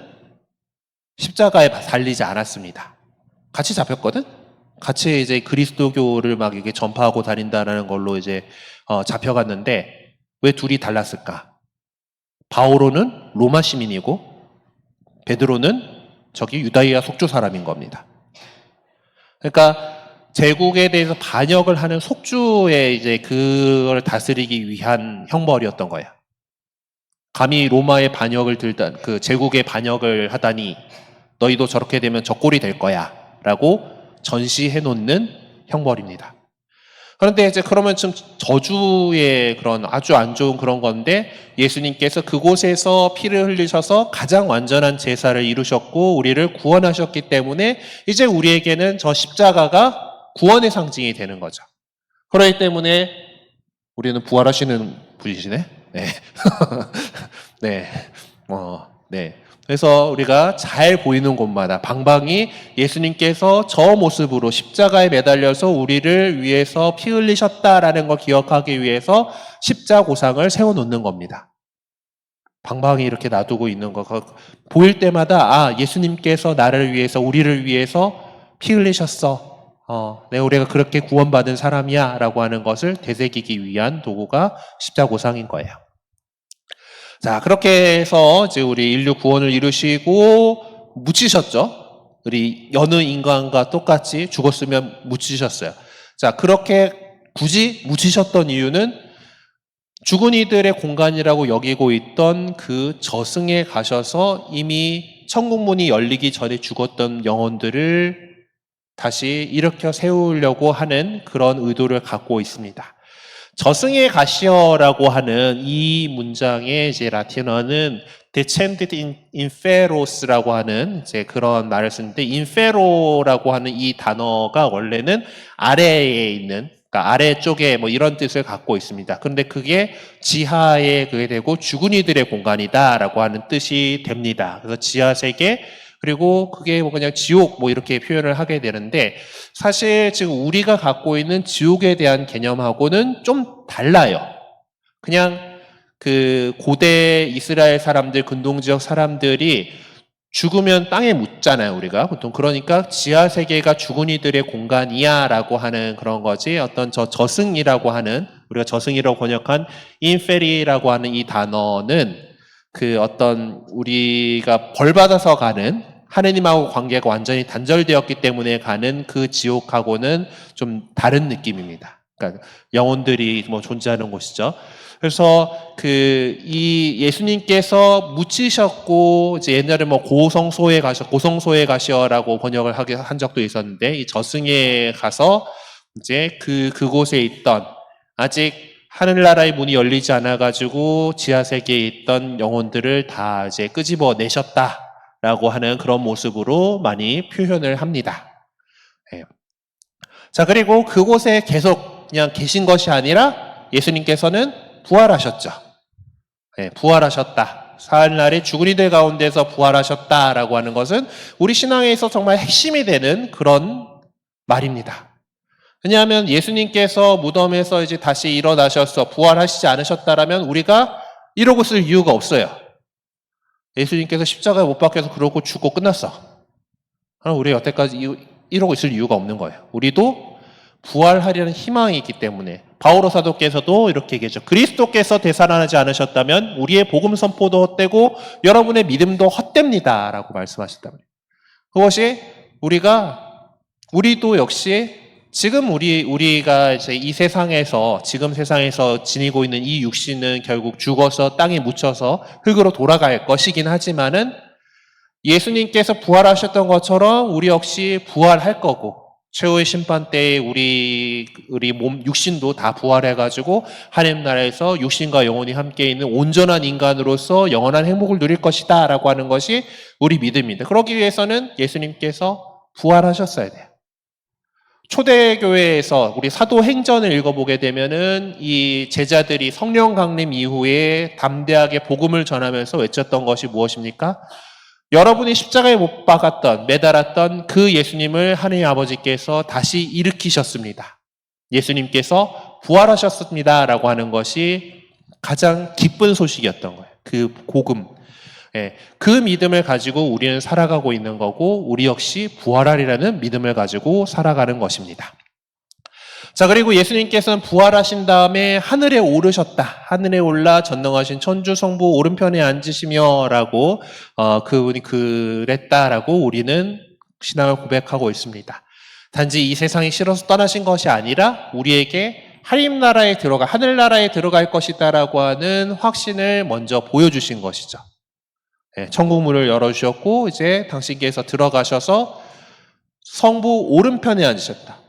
십자가에 달리지 않았습니다. 같이 잡혔거든. 같이 이제 그리스도교를 막 이게 전파하고 다닌다라는 걸로 이제 잡혀갔는데 왜 둘이 달랐을까? 바오로는 로마 시민이고 베드로는 저기 유다이아 속주 사람인 겁니다. 그러니까 제국에 대해서 반역을 하는 속주의 이제 그걸 다스리기 위한 형벌이었던 거예요. 감히 로마의 반역을 그 제국의 반역을 하다니 너희도 저렇게 되면 저 꼴이 될 거야. 라고 전시해 놓는 형벌입니다. 그런데 이제 그러면 좀 저주의 그런 아주 안 좋은 그런 건데 예수님께서 그곳에서 피를 흘리셔서 가장 완전한 제사를 이루셨고 우리를 구원하셨기 때문에 이제 우리에게는 저 십자가가 구원의 상징이 되는 거죠. 그렇기 때문에 우리는 부활하시는 분이시네. 네. 네. 네. 그래서 우리가 잘 보이는 곳마다 방방이 예수님께서 저 모습으로 십자가에 매달려서 우리를 위해서 피 흘리셨다라는 걸 기억하기 위해서 십자고상을 세워놓는 겁니다. 방방이 이렇게 놔두고 있는 거 보일 때마다 예수님께서 나를 위해서 우리를 위해서 피 흘리셨어. 우리가 그렇게 구원받은 사람이야 라고 하는 것을 되새기기 위한 도구가 십자고상인 거예요. 자, 그렇게 해서 이제 우리 인류 구원을 이루시고 묻히셨죠. 우리 여느 인간과 똑같이 죽었으면 묻히셨어요. 자, 그렇게 굳이 묻히셨던 이유는 죽은 이들의 공간이라고 여기고 있던 그 저승에 가셔서 이미 천국문이 열리기 전에 죽었던 영혼들을 다시 일으켜 세우려고 하는 그런 의도를 갖고 있습니다. 저승에 가시어라고 하는 이 문장의 이제 라틴어는 descended inferos라고 하는 이제 그런 말을 쓰는데 infero라고 하는 이 단어가 원래는 아래에 있는 그러니까 아래쪽에 뭐 이런 뜻을 갖고 있습니다. 그런데 그게 지하에 그게 되고 죽은 이들의 공간이다라고 하는 뜻이 됩니다. 그래서 지하 세계 그리고 그게 뭐 그냥 지옥 뭐 이렇게 표현을 하게 되는데 사실 지금 우리가 갖고 있는 지옥에 대한 개념하고는 좀 달라요. 그냥 그 고대 이스라엘 사람들, 근동지역 사람들이 죽으면 땅에 묻잖아요, 우리가. 보통 그러니까 지하 세계가 죽은 이들의 공간이야 라고 하는 그런 거지 어떤 저승이라고 하는 우리가 저승이라고 번역한 인페리라고 하는 이 단어는 그 어떤 우리가 벌받아서 가는 하느님하고 관계가 완전히 단절되었기 때문에 가는 그 지옥하고는 좀 다른 느낌입니다. 그러니까 영혼들이 뭐 존재하는 곳이죠. 그래서 이 예수님께서 묻히셨고 이제 옛날에 뭐 고성소에 가시어라고 번역을 한 적도 있었는데 이 저승에 가서 이제 그곳에 있던 아직 하늘나라의 문이 열리지 않아가지고 지하세계에 있던 영혼들을 다 이제 끄집어 내셨다라고 하는 그런 모습으로 많이 표현을 합니다. 네. 자, 그리고 그곳에 계속 그냥 계신 것이 아니라 예수님께서는 부활하셨죠. 네, 부활하셨다. 사흘날에 죽은 이들 가운데서 부활하셨다라고 하는 것은 우리 신앙에서 정말 핵심이 되는 그런 말입니다. 왜냐하면 예수님께서 무덤에서 이제 다시 일어나셔서 부활하시지 않으셨다라면 우리가 이러고 있을 이유가 없어요. 예수님께서 십자가에 못 박혀서 그러고 죽고 끝났어. 그럼 우리 여태까지 이러고 있을 이유가 없는 거예요. 우리도 부활하려는 희망이 있기 때문에 바오로 사도께서도 이렇게 얘기했죠. 그리스도께서 되살아나지 않으셨다면 우리의 복음 선포도 헛되고 여러분의 믿음도 헛됩니다 라고 말씀하셨다면 그것이 우리도 역시 지금 우리가 이제 이 세상에서 지금 세상에서 지니고 있는 이 육신은 결국 죽어서 땅에 묻혀서 흙으로 돌아갈 것이긴 하지만은 예수님께서 부활하셨던 것처럼 우리 역시 부활할 거고 최후의 심판 때에 우리 몸 육신도 다 부활해가지고 하나님 나라에서 육신과 영혼이 함께 있는 온전한 인간으로서 영원한 행복을 누릴 것이다라고 하는 것이 우리 믿음입니다. 그러기 위해서는 예수님께서 부활하셨어야 돼요. 초대교회에서 우리 사도행전을 읽어보게 되면은 이 제자들이 성령 강림 이후에 담대하게 복음을 전하면서 외쳤던 것이 무엇입니까? 여러분이 십자가에 못 박았던, 매달았던 그 예수님을 하느님 아버지께서 다시 일으키셨습니다. 예수님께서 부활하셨습니다. 라고 하는 것이 가장 기쁜 소식이었던 거예요. 그 복음. 그 믿음을 가지고 우리는 살아가고 있는 거고 우리 역시 부활하리라는 믿음을 가지고 살아가는 것입니다. 자, 그리고 예수님께서는 부활하신 다음에 하늘에 오르셨다. 하늘에 올라 전능하신 천주 성부 오른편에 앉으시며 라고 그분이 그랬다라고 우리는 신앙을 고백하고 있습니다. 단지 이 세상이 싫어서 떠나신 것이 아니라 우리에게 하나님나라에 하늘나라에 들어갈 것이다라고 하는 확신을 먼저 보여주신 것이죠. 천국 문을 열어주셨고 이제 당신께서 들어가셔서 성부 오른편에 앉으셨다.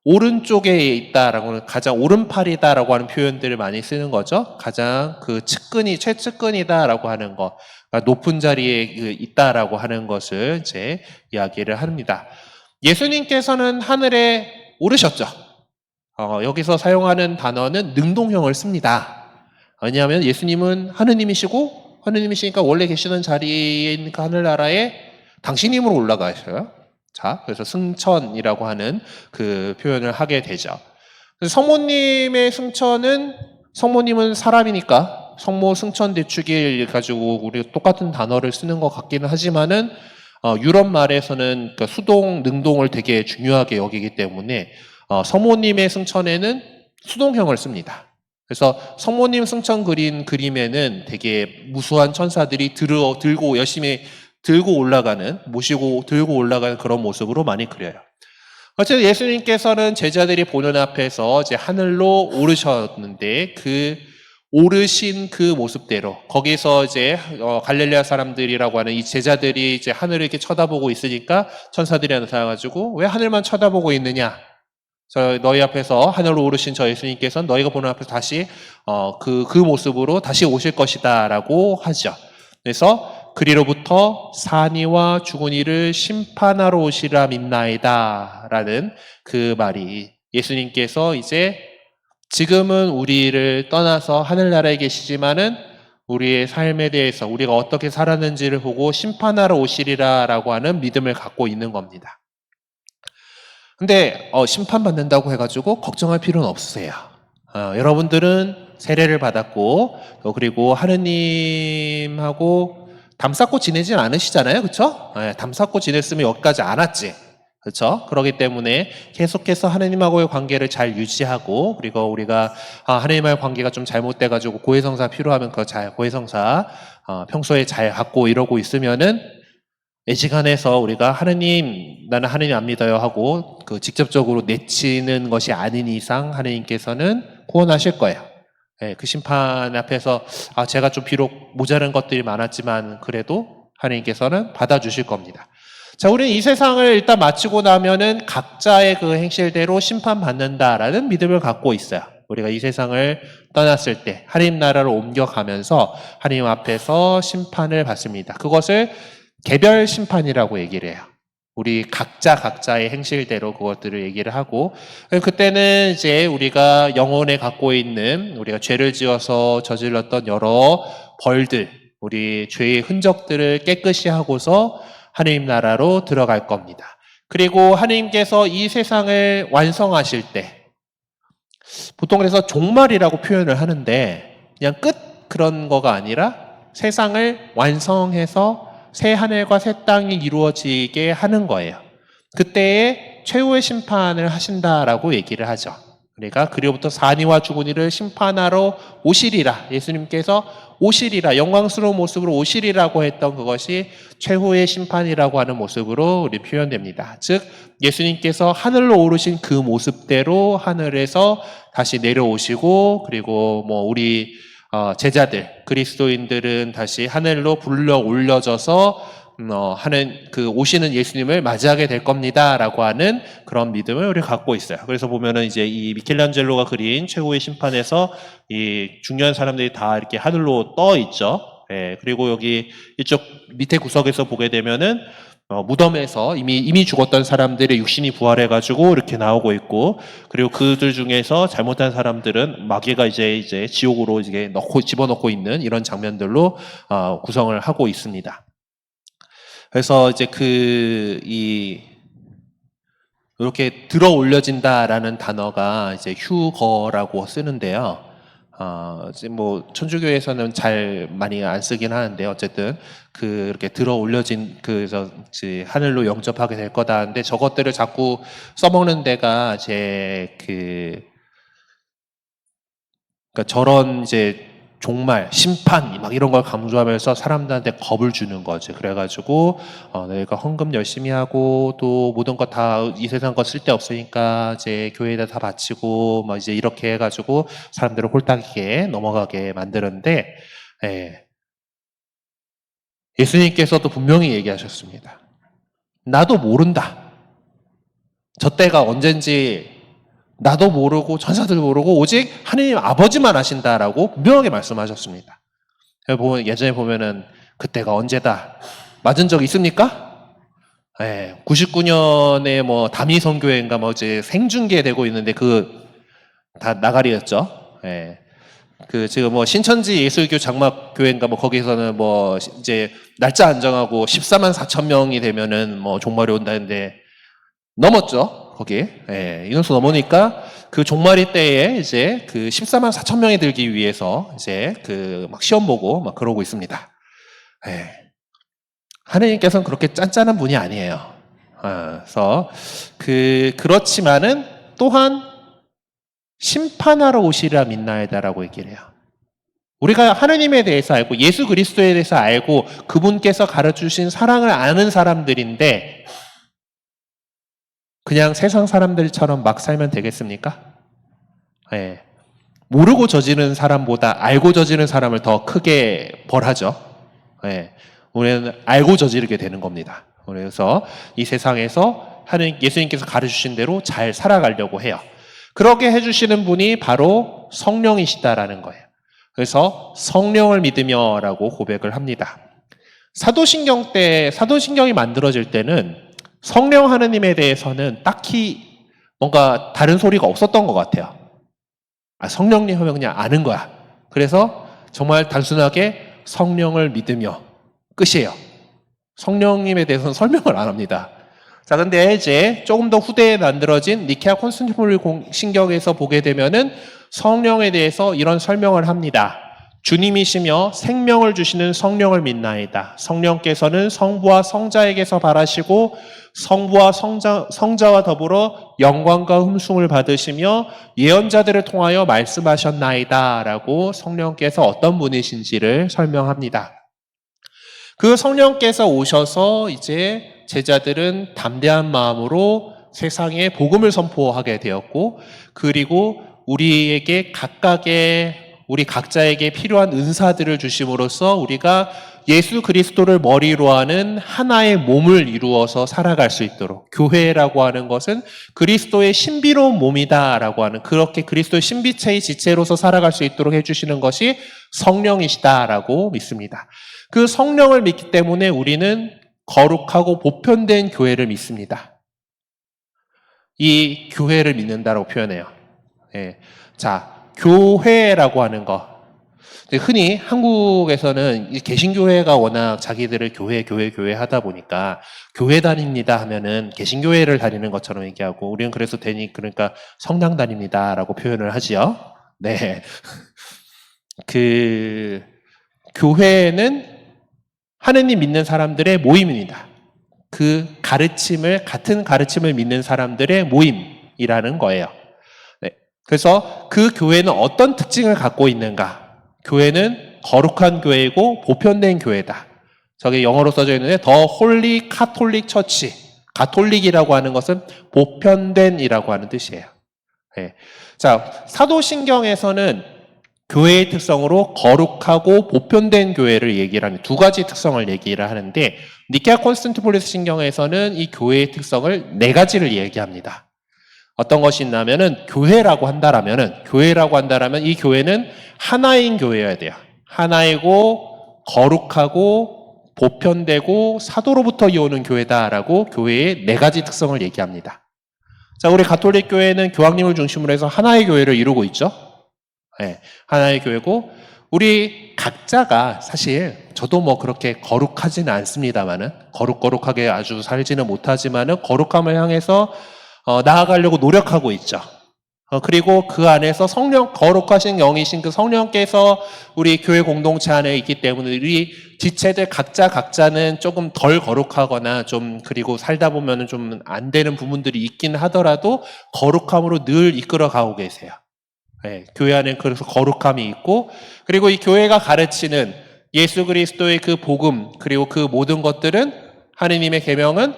오른쪽에 있다라고는 가장 오른팔이다라고 하는 표현들을 많이 쓰는 거죠. 가장 그 측근이 최측근이다라고 하는 거, 그러니까 높은 자리에 있다라고 하는 것을 이제 이야기를 합니다. 예수님께서는 하늘에 오르셨죠. 여기서 사용하는 단어는 능동형을 씁니다. 왜냐하면 예수님은 하느님이시니까 원래 계시는 자리인 그 하늘나라에 당신님으로 올라가셔요. 자, 그래서 승천이라고 하는 그 표현을 하게 되죠. 성모님의 승천은 성모님은 사람이니까 성모 승천 대축일 가지고 우리 똑같은 단어를 쓰는 것 같기는 하지만은 유럽 말에서는 그 수동, 능동을 되게 중요하게 여기기 때문에 성모님의 승천에는 수동형을 씁니다. 그래서 성모님 승천 그린 그림에는 되게 무수한 천사들이 들고 열심히 들고 올라가는, 모시고 들고 올라가는 그런 모습으로 많이 그려요. 어쨌든 예수님께서는 제자들이 보는 앞에서 이제 하늘로 오르셨는데 그 오르신 그 모습대로 거기서 이제 갈릴레아 사람들이라고 하는 이 제자들이 이제 하늘을 이렇게 쳐다보고 있으니까 천사들이 나타나가지고 왜 하늘만 쳐다보고 있느냐? 너희 앞에서 하늘로 오르신 저 예수님께서는 너희가 보는 앞에서 다시 그 모습으로 다시 오실 것이다라고 하죠. 그래서 그리로부터 산이와 죽은 이를 심판하러 오시라 믿나이다 라는 그 말이 예수님께서 이제 지금은 우리를 떠나서 하늘나라에 계시지만은 우리의 삶에 대해서 우리가 어떻게 살았는지를 보고 심판하러 오시리라 라고 하는 믿음을 갖고 있는 겁니다. 근데 심판받는다고 해가지고 걱정할 필요는 없으세요. 여러분들은 세례를 받았고 그리고 하느님하고 담쌓고 지내진 않으시잖아요. 그렇죠? 담쌓고 지냈으면 여기까지 안 왔지. 그렇죠? 그렇기 때문에 계속해서 하느님하고의 관계를 잘 유지하고 그리고 우리가 하느님과의 관계가 좀 잘못돼가지고 고해성사 필요하면 고해성사 평소에 잘 갖고 이러고 있으면은 애지간해서 우리가 하느님, 나는 하느님 안 믿어요 하고 그 직접적으로 내치는 것이 아닌 이상 하느님께서는 구원하실 거예요. 그 심판 앞에서 제가 좀 비록 모자란 것들이 많았지만 그래도 하느님께서는 받아주실 겁니다. 자, 우리는 이 세상을 일단 마치고 나면은 각자의 그 행실대로 심판받는다라는 믿음을 갖고 있어요. 우리가 이 세상을 떠났을 때 하느님 나라로 옮겨가면서 하느님 앞에서 심판을 받습니다. 그것을 개별 심판이라고 얘기를 해요. 우리 각자의 행실대로 그것들을 얘기를 하고 그때는 이제 우리가 영혼에 갖고 있는 우리가 죄를 지어서 저질렀던 여러 벌들, 우리 죄의 흔적들을 깨끗이 하고서 하느님 나라로 들어갈 겁니다. 그리고 하느님께서 이 세상을 완성하실 때 보통 그래서 종말이라고 표현을 하는데 그냥 끝 그런 거가 아니라 세상을 완성해서 새 하늘과 새 땅이 이루어지게 하는 거예요. 그때에 최후의 심판을 하신다라고 얘기를 하죠. 그러니까 그리부터 산이와 죽은 이를 심판하러 오시리라. 예수님께서 오시리라. 영광스러운 모습으로 오시리라고 했던 그것이 최후의 심판이라고 하는 모습으로 우리 표현됩니다. 즉 예수님께서 하늘로 오르신 그 모습대로 하늘에서 다시 내려오시고 그리고 우리 제자들, 그리스도인들은 다시 하늘로 불러 올려져서 하는 그 오시는 예수님을 맞이하게 될 겁니다라고 하는 그런 믿음을 우리가 갖고 있어요. 그래서 보면은 이제 이 미켈란젤로가 그린 최후의 심판에서 이 중요한 사람들이 다 이렇게 하늘로 떠 있죠. 그리고 여기 이쪽 밑에 구석에서 보게 되면은 무덤에서 이미 죽었던 사람들의 육신이 부활해가지고 이렇게 나오고 있고, 그리고 그들 중에서 잘못한 사람들은 마귀가 이제 지옥으로 이제 집어넣고 있는 이런 장면들로 구성을 하고 있습니다. 그래서 이제 이렇게 들어 올려진다라는 단어가 이제 휴거라고 쓰는데요. 이제 천주교에서는 잘 많이 안 쓰긴 하는데 어쨌든 그렇게 들어 올려진 그래서 하늘로 영접하게 될 거다 하는데 저것들을 자꾸 써먹는 데가 그러니까 저런 이제 종말, 심판 막 이런 걸 강조하면서 사람들한테 겁을 주는 거지. 그래가지고 내가 헌금 열심히 하고 또 모든 것 다 이 세상 거 쓸데 없으니까 이제 교회에다 다 바치고 막 이제 이렇게 해가지고 사람들을 홀딱이게 넘어가게 만드는데 예수님께서도 분명히 얘기하셨습니다. 나도 모른다. 저 때가 언젠지 나도 모르고 전사들 모르고 오직 하느님 아버지만 아신다라고 분명하게 말씀하셨습니다. 예전에 보면은 그때가 언제다 맞은 적 있습니까? 99년에 뭐 다미선교회인가 뭐 이제 생중계되고 있는데 그 다 나가리였죠. 그 지금 뭐 신천지 예술교 장막교회인가 뭐 거기서는 뭐 이제 날짜 안정하고 14만 4천 명이 되면은 뭐 종말이 온다는데 넘었죠. 거기. 인원수 넘으니까 그 종말이 때에 이제 그 14만 4천 명이 들기 위해서 이제 그 막 시험 보고 막 그러고 있습니다. 하느님께서는 그렇게 짠짠한 분이 아니에요. 그래서 그렇지만은 또한 심판하러 오시리라 믿나이다라고 얘기를 해요. 우리가 하느님에 대해서 알고 예수 그리스도에 대해서 알고 그분께서 가르쳐주신 사랑을 아는 사람들인데 그냥 세상 사람들처럼 막 살면 되겠습니까? 모르고 저지른 사람보다 알고 저지른 사람을 더 크게 벌하죠. 우리는 알고 저지르게 되는 겁니다. 그래서 이 세상에서 예수님께서 가르쳐주신 대로 잘 살아가려고 해요. 그렇게 해주시는 분이 바로 성령이시다라는 거예요. 그래서 성령을 믿으며라고 고백을 합니다. 사도신경이 만들어질 때는 성령 하느님에 대해서는 딱히 뭔가 다른 소리가 없었던 것 같아요. 성령님 하면 그냥 아는 거야. 그래서 정말 단순하게 성령을 믿으며 끝이에요. 성령님에 대해서는 설명을 안 합니다. 자, 근데 이제 조금 더 후대에 만들어진 니케아 콘스탄티노플 신경에서 보게 되면은 성령에 대해서 이런 설명을 합니다. 주님이시며 생명을 주시는 성령을 믿나이다. 성령께서는 성부와 성자에게서 발하시고 성부와 성자와 더불어 영광과 흠숭을 받으시며 예언자들을 통하여 말씀하셨나이다. 라고 성령께서 어떤 분이신지를 설명합니다. 그 성령께서 오셔서 이제 제자들은 담대한 마음으로 세상에 복음을 선포하게 되었고, 그리고 우리 각자에게 필요한 은사들을 주심으로써 우리가 예수 그리스도를 머리로 하는 하나의 몸을 이루어서 살아갈 수 있도록, 교회라고 하는 것은 그리스도의 신비로운 몸이다라고 하는, 그렇게 그리스도의 신비체의 지체로서 살아갈 수 있도록 해주시는 것이 성령이시다라고 믿습니다. 그 성령을 믿기 때문에 우리는 거룩하고 보편된 교회를 믿습니다. 이 교회를 믿는다라고 표현해요. 자, 교회라고 하는 거. 흔히 한국에서는 개신교회가 워낙 자기들을 교회 하다 보니까 교회 다닙니다 하면은 개신교회를 다니는 것처럼 얘기하고, 우리는 그래서 그러니까 성당 다닙니다라고 표현을 하지요. 네. 교회는 하느님 믿는 사람들의 모임입니다. 같은 가르침을 믿는 사람들의 모임이라는 거예요. 네. 그래서 그 교회는 어떤 특징을 갖고 있는가? 교회는 거룩한 교회이고 보편된 교회다. 저게 영어로 써져 있는데 The Holy Catholic Church. 가톨릭이라고 하는 것은 보편된이라고 하는 뜻이에요. 네. 자, 사도신경에서는 교회의 특성으로 거룩하고 보편된 교회를 얘기를 하는 두 가지 특성을 얘기를 하는데, 니케아 콘스탄티노플 신경에서는 이 교회의 특성을 네 가지를 얘기합니다. 어떤 것이 있냐면은 교회라고 한다라면 이 교회는 하나인 교회여야 돼요. 하나이고 거룩하고 보편되고 사도로부터 이오는 교회다라고 교회의 네 가지 특성을 얘기합니다. 자, 우리 가톨릭 교회는 교황님을 중심으로 해서 하나의 교회를 이루고 있죠. 하나의 교회고, 우리 각자가 사실 저도 뭐 그렇게 거룩하지는 않습니다만은, 거룩하게 아주 살지는 못하지만은 거룩함을 향해서 나아가려고 노력하고 있죠. 그리고 그 안에서 거룩하신 영이신 그 성령께서 우리 교회 공동체 안에 있기 때문에 우리 지체들 각자는 조금 덜 거룩하거나 그리고 살다 보면은 좀 안 되는 부분들이 있긴 하더라도 거룩함으로 늘 이끌어 가고 계세요. 교회 안에 그래서 거룩함이 있고, 그리고 이 교회가 가르치는 예수 그리스도의 그 복음, 그리고 그 모든 것들은, 하느님의 계명은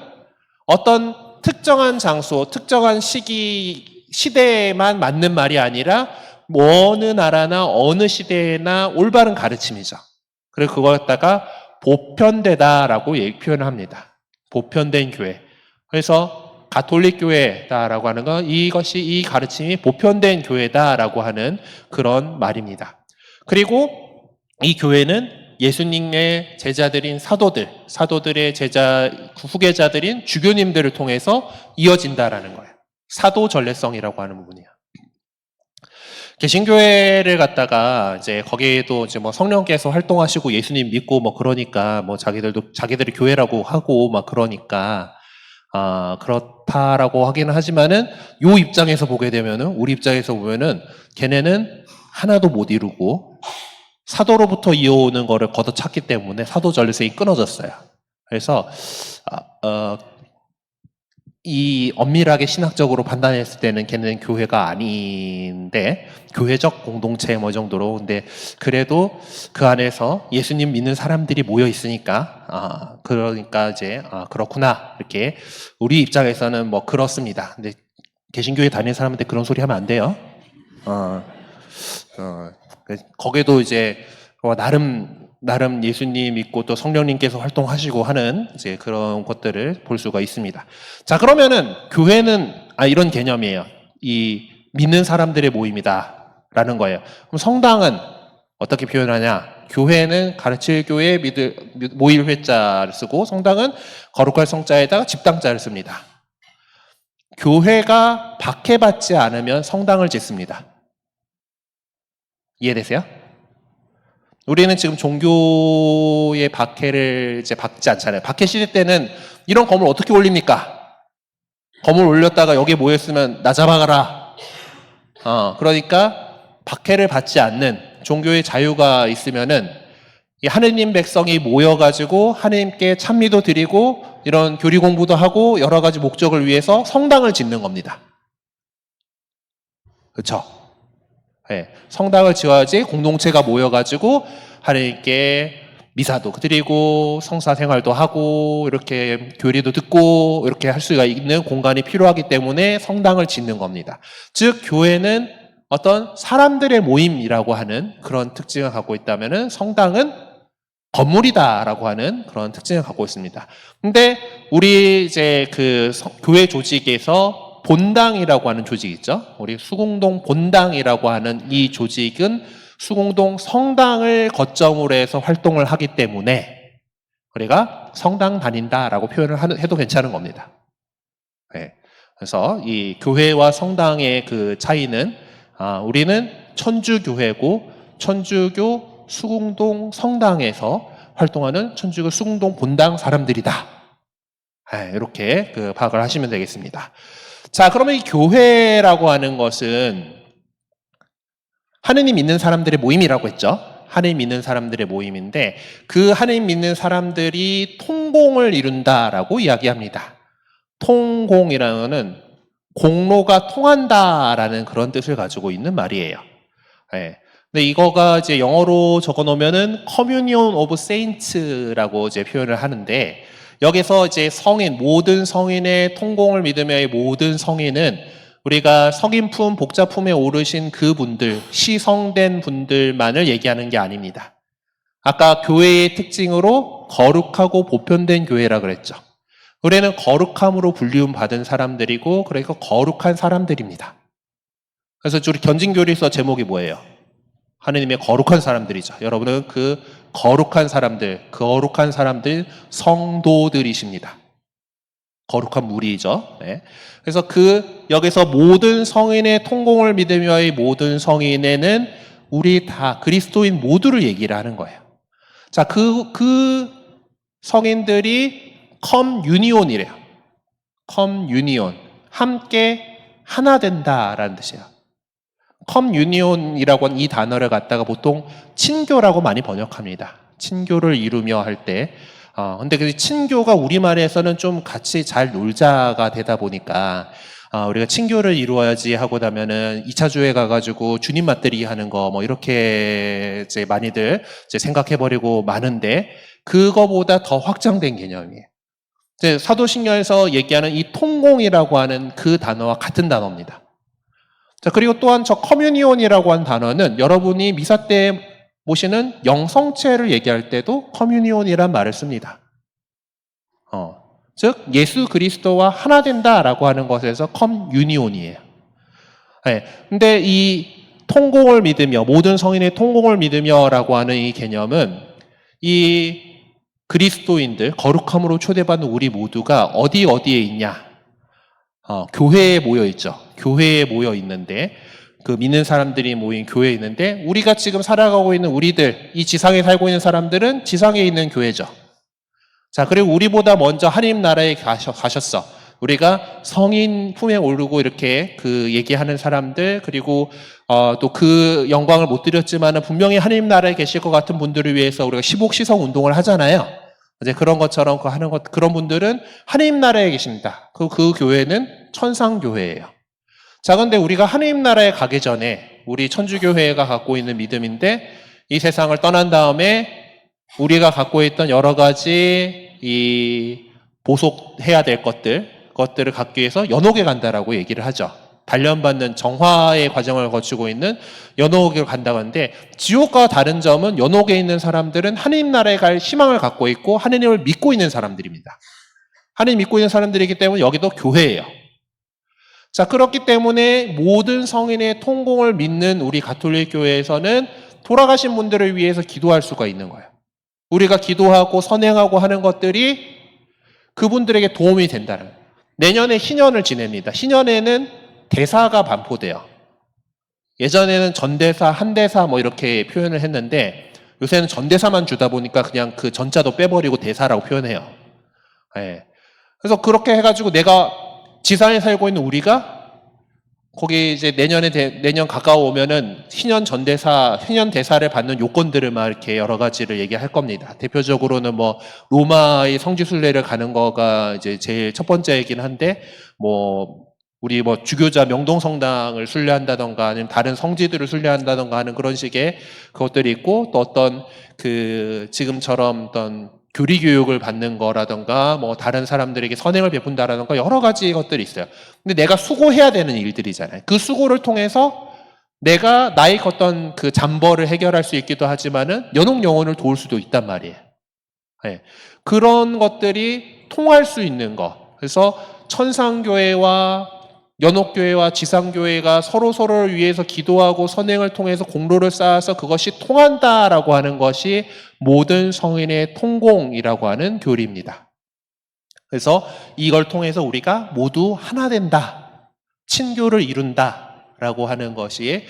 어떤 특정한 장소, 특정한 시대에만 맞는 말이 아니라 어느 나라나 어느 시대에나 올바른 가르침이죠. 그리고 그걸 갖다가 보편되다라고 표현을 합니다. 보편된 교회. 그래서 가톨릭 교회다라고 하는 건 이것이 이 가르침이 보편된 교회다라고 하는 그런 말입니다. 그리고 이 교회는 예수님의 제자들인 사도들의 후계자들인 주교님들을 통해서 이어진다라는 거예요. 사도 전례성이라고 하는 부분이에요. 개신교회를 갖다가 이제 거기에도 이제 뭐 성령께서 활동하시고 예수님 믿고 뭐 그러니까 뭐 자기들이 교회라고 하고 막 그러니까 그렇다라고 하기는 하지만은 요 입장에서 보게 되면은 우리 입장에서 보면은 걔네는 하나도 못 이루고 사도로부터 이어오는 거를 걷어찼기 때문에 사도 전례성이 끊어졌어요. 그래서 이 엄밀하게 신학적으로 판단했을 때는 걔는 교회가 아닌데 교회적 공동체 뭐 정도로 근데 그래도 그 안에서 예수님 믿는 사람들이 모여 있으니까 그러니까 이제 그렇구나 이렇게 우리 입장에서는 뭐 그렇습니다. 근데 개신교회 다니는 사람한테 그런 소리 하면 안 돼요. 거기도 이제 나름 예수님 믿고 또 성령님께서 활동하시고 하는 이제 그런 것들을 볼 수가 있습니다. 자, 그러면은 교회는 이런 개념이에요. 이 믿는 사람들의 모임이다라는 거예요. 그럼 성당은 어떻게 표현하냐? 교회는 가르칠 교회 모일 회자를 쓰고 성당은 거룩할 성자에다가 집당자를 씁니다. 교회가 박해받지 않으면 성당을 짓습니다. 이해되세요? 우리는 지금 종교의 박해를 이제 받지 않잖아요. 박해 시대 때는 이런 건물 어떻게 올립니까? 건물 올렸다가 여기에 모였으면 나 잡아가라. 그러니까 박해를 받지 않는 종교의 자유가 있으면은 이 하느님 백성이 모여가지고 하느님께 찬미도 드리고 이런 교리 공부도 하고 여러 가지 목적을 위해서 성당을 짓는 겁니다. 그렇죠? 네, 성당을 지어야지 공동체가 모여가지고 하나님께 미사도 드리고 성사 생활도 하고 이렇게 교리도 듣고 이렇게 할 수가 있는 공간이 필요하기 때문에 성당을 짓는 겁니다. 즉 교회는 어떤 사람들의 모임이라고 하는 그런 특징을 갖고 있다면은 성당은 건물이다라고 하는 그런 특징을 갖고 있습니다. 근데 우리 이제 그 교회 조직에서 본당이라고 하는 조직 있죠. 우리 수공동 본당이라고 하는 이 조직은 수공동 성당을 거점으로 해서 활동을 하기 때문에 우리가 성당 다닌다라고 표현을 해도 괜찮은 겁니다. 네. 그래서 이 교회와 성당의 그 차이는 우리는 천주교회고 천주교 수공동 성당에서 활동하는 천주교 수공동 본당 사람들이다. 네, 이렇게 그 파악을 하시면 되겠습니다. 자, 그러면 이 교회라고 하는 것은 하느님 믿는 사람들의 모임이라고 했죠. 하느님 믿는 사람들의 모임인데 그 하느님 믿는 사람들이 통공을 이룬다라고 이야기합니다. 통공이라는 것은 공로가 통한다라는 그런 뜻을 가지고 있는 말이에요. 네. 근데 이거가 이제 영어로 적어 놓으면은 Communion of Saints라고 이제 표현을 하는데 여기서 이제 모든 성인의 통공을 믿으며의 모든 성인은 우리가 성인품, 복자품에 오르신 그분들, 시성된 분들만을 얘기하는 게 아닙니다. 아까 교회의 특징으로 거룩하고 보편된 교회라 그랬죠. 우리는 거룩함으로 불리움 받은 사람들이고, 그러니까 거룩한 사람들입니다. 그래서 우리 견진교리서 제목이 뭐예요? 하느님의 거룩한 사람들이죠. 여러분은 그 거룩한 사람들 성도들이십니다. 거룩한 무리죠. 네. 그래서 여기서 모든 성인의 통공을 믿으며의 모든 성인에는 우리 다 그리스도인 모두를 얘기를 하는 거예요. 자, 그 성인들이 컴유니온이래요. 컴유니온. 함께 하나 된다라는 뜻이에요. 컴유니온이라고 하는 이 단어를 갖다가 보통 친교라고 많이 번역합니다. 친교를 이루며 할 때. 근데 그 친교가 우리말에서는 좀 같이 잘 놀자가 되다 보니까, 우리가 친교를 이루어야지 하고 나면은 2차 주에 가가지고 주님 맞들이기 하는 거, 뭐, 이렇게 이제 많이들 이제 생각해버리고 마는데, 그거보다 더 확장된 개념이에요. 이제 사도신경에서 얘기하는 이 통공이라고 하는 그 단어와 같은 단어입니다. 자, 그리고 또한 저 커뮤니온이라고 하는 단어는 여러분이 미사 때 모시는 영성체를 얘기할 때도 커뮤니온이란 말을 씁니다. 즉 예수 그리스도와 하나 된다라고 하는 것에서 컴유니온이에요. 네. 근데 이 통공을 믿으며, 모든 성인의 통공을 믿으며라고 하는 이 개념은 이 그리스도인들, 거룩함으로 초대받는 우리 모두가 어디에 있냐? 교회에 모여 있죠. 교회에 모여 있는데, 그 믿는 사람들이 모인 교회에 있는데, 우리가 지금 살아가고 있는 우리들, 이 지상에 살고 있는 사람들은 지상에 있는 교회죠. 자, 그리고 우리보다 먼저 하나님 나라에 가셨어. 우리가 성인 품에 오르고 이렇게 그 얘기하는 사람들, 그리고 또 그 영광을 못 드렸지만은 분명히 하나님 나라에 계실 것 같은 분들을 위해서 우리가 시복시성 운동을 하잖아요. 이제 그런 것처럼 그런 분들은 하나님 나라에 계십니다. 그 교회는 천상교회예요. 자, 근데 우리가 하나님 나라에 가기 전에 우리 천주교회가 갖고 있는 믿음인데, 이 세상을 떠난 다음에 우리가 갖고 있던 여러 가지 이 보속해야 될 것들을 갖기 위해서 연옥에 간다라고 얘기를 하죠. 단련받는 정화의 과정을 거치고 있는 연옥에 간다고 하는데, 지옥과 다른 점은 연옥에 있는 사람들은 하나님 나라에 갈 희망을 갖고 있고 하나님을 믿고 있는 사람들입니다. 하나님 믿고 있는 사람들이기 때문에 여기도 교회예요. 자, 그렇기 때문에 모든 성인의 통공을 믿는 우리 가톨릭 교회에서는 돌아가신 분들을 위해서 기도할 수가 있는 거예요. 우리가 기도하고 선행하고 하는 것들이 그분들에게 도움이 된다는 거예요. 내년에 희년을 지냅니다. 희년에는 대사가 반포돼요. 예전에는 전대사, 한대사 뭐 이렇게 표현을 했는데, 요새는 전대사만 주다 보니까 그냥 그 전자도 빼버리고 대사라고 표현해요. 네. 그래서 그렇게 해가지고 내가 지상에 살고 있는 우리가 거기 이제 내년 가까워 오면은 희년 대사를 받는 요건들을 막 이렇게 여러 가지를 얘기할 겁니다. 대표적으로는 뭐 로마의 성지순례를 가는 거가 이제 제일 첫 번째이긴 한데, 뭐 우리 뭐 주교자 명동성당을 순례한다던가 아니면 다른 성지들을 순례한다던가 하는 그런 식의 그것들이 있고, 또 어떤 그 지금처럼 어떤 교리 교육을 받는 거라던가 뭐 다른 사람들에게 선행을 베푼다라던가 여러 가지 것들이 있어요. 근데 내가 수고해야 되는 일들이잖아요. 그 수고를 통해서 내가 나의 어떤 그 잠벌을 해결할 수 있기도 하지만은 연옥 영혼을 도울 수도 있단 말이에요. 네. 그런 것들이 통할 수 있는 거. 그래서 천상교회와 연옥교회와 지상교회가 서로를 위해서 기도하고 선행을 통해서 공로를 쌓아서 그것이 통한다라고 하는 것이 모든 성인의 통공이라고 하는 교리입니다. 그래서 이걸 통해서 우리가 모두 하나 된다, 친교를 이룬다라고 하는 것이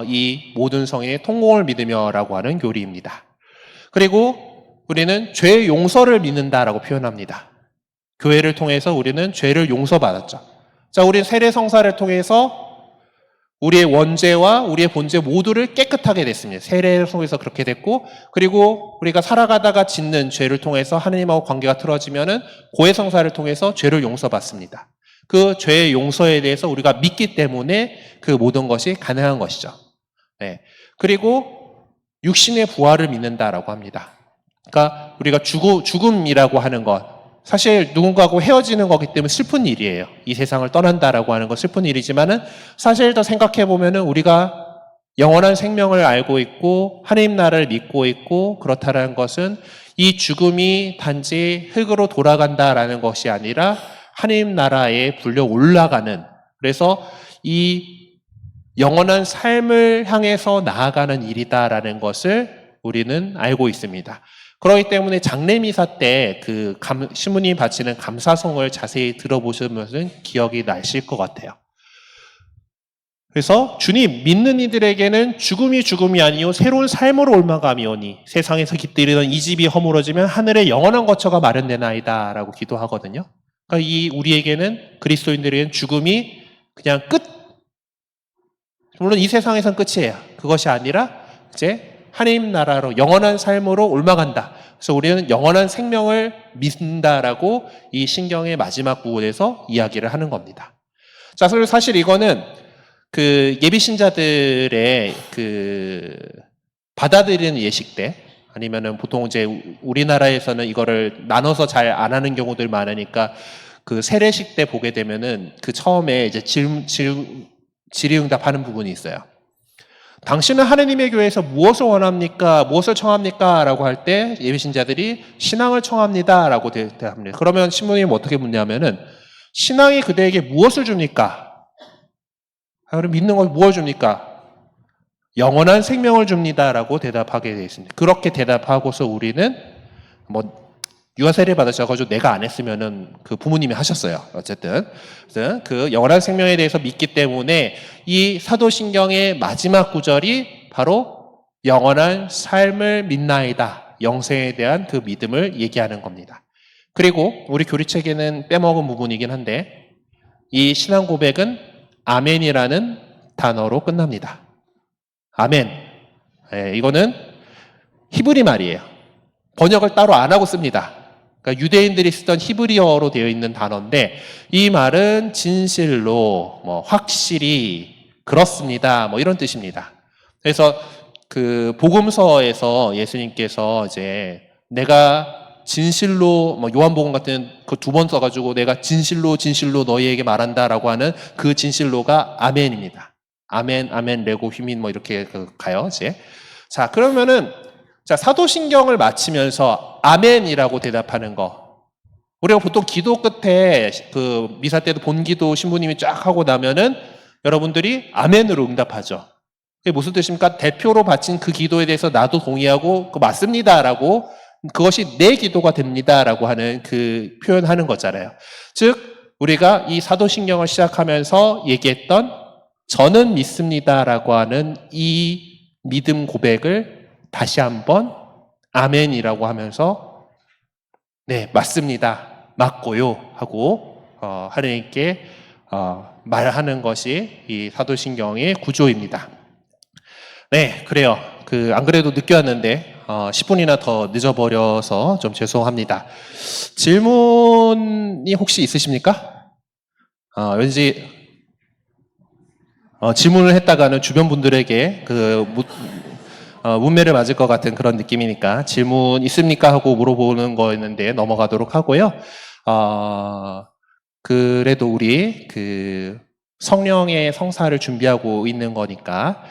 이 모든 성인의 통공을 믿으며라고 하는 교리입니다. 그리고 우리는 죄 용서를 믿는다라고 표현합니다. 교회를 통해서 우리는 죄를 용서받았죠. 자, 우리 세례성사를 통해서 우리의 원죄와 우리의 본죄 모두를 깨끗하게 됐습니다. 세례를 통해서 그렇게 됐고, 그리고 우리가 살아가다가 짓는 죄를 통해서 하나님하고 관계가 틀어지면은 고해성사를 통해서 죄를 용서받습니다. 그 죄의 용서에 대해서 우리가 믿기 때문에 그 모든 것이 가능한 것이죠. 네. 그리고 육신의 부활을 믿는다라고 합니다. 그러니까 우리가 죽음이라고 하는 것, 사실 누군가하고 헤어지는 거기 때문에 슬픈 일이에요. 이 세상을 떠난다라고 하는 건 슬픈 일이지만은, 사실 더 생각해 보면은 우리가 영원한 생명을 알고 있고 하나님 나라를 믿고 있고 그렇다라는 것은 이 죽음이 단지 흙으로 돌아간다라는 것이 아니라 하나님 나라에 불려 올라가는, 그래서 이 영원한 삶을 향해서 나아가는 일이다라는 것을 우리는 알고 있습니다. 그렇기 때문에 장례미사 때 그 신부님이 바치는 감사송을 자세히 들어보시면 기억이 나실 것 같아요. 그래서 주님, 믿는 이들에게는 죽음이 아니요 새로운 삶으로 올라감이오니 세상에서 깃들이던 이 집이 허물어지면 하늘에 영원한 거처가 마련되나이다 라고 기도하거든요. 그러니까 우리에게는, 그리스도인들에게는 죽음이 그냥 끝, 물론 이 세상에선 끝이에요. 그것이 아니라 이제 하나님 나라로 영원한 삶으로 옮아간다. 그래서 우리는 영원한 생명을 믿는다라고 이 신경의 마지막 부분에서 이야기를 하는 겁니다. 자, 그래서 사실 이거는 그 예비 신자들의 그 받아들이는 예식 때, 아니면은 보통 이제 우리나라에서는 이거를 나눠서 잘 안 하는 경우들 많으니까 그 세례식 때 보게 되면은 그 처음에 이제 질의응답하는 부분이 있어요. 당신은 하느님의 교회에서 무엇을 원합니까? 무엇을 청합니까? 라고 할 때 예비신자들이 신앙을 청합니다. 라고 대답합니다. 그러면 신부님이 어떻게 묻냐면은 신앙이 그대에게 무엇을 줍니까? 그럼 믿는 걸 무엇을 줍니까? 영원한 생명을 줍니다. 라고 대답하게 되어 있습니다. 그렇게 대답하고서 우리는 유아 세례 받으셔가지고 내가 안 했으면은 그 부모님이 하셨어요. 어쨌든 그 영원한 생명에 대해서 믿기 때문에 이 사도신경의 마지막 구절이 바로 영원한 삶을 믿나이다. 영생에 대한 그 믿음을 얘기하는 겁니다. 그리고 우리 교리책에는 빼먹은 부분이긴 한데 이 신앙 고백은 아멘이라는 단어로 끝납니다. 아멘. 이거는 히브리 말이에요. 번역을 따로 안 하고 씁니다. 그러니까 유대인들이 쓰던 히브리어로 되어 있는 단어인데 이 말은 진실로 확실히 그렇습니다. 이런 뜻입니다. 그래서 그 복음서에서 예수님께서 이제 내가 진실로 요한복음 같은 그 2번 써가지고 내가 진실로 너희에게 말한다라고 하는 그 진실로가 아멘입니다. 아멘, 아멘, 레고 휘민 이렇게 가요 이제. 자 그러면은 사도신경을 마치면서 아멘이라고 대답하는 거. 우리가 보통 기도 끝에 그 미사 때도 본기도 신부님이 쫙 하고 나면은 여러분들이 아멘으로 응답하죠. 그게 무슨 뜻입니까? 대표로 바친 그 기도에 대해서 나도 동의하고 그 맞습니다라고 그것이 내 기도가 됩니다라고 하는 그 표현하는 거잖아요. 즉 우리가 이 사도신경을 시작하면서 얘기했던 저는 믿습니다라고 하는 이 믿음 고백을 다시 한번 아멘이라고 하면서 네 맞습니다 맞고요 하고 하느님께 말하는 것이 이 사도신경의 구조입니다. 네 그래요. 안 그래도 늦게 왔는데 10분이나 더 늦어버려서 좀 죄송합니다. 질문이 혹시 있으십니까? 왠지 질문을 했다가는 주변 분들에게 문매를 맞을 것 같은 그런 느낌이니까 질문 있습니까? 하고 물어보는 거였는데 넘어가도록 하고요. 그래도 우리 성령의 성사를 준비하고 있는 거니까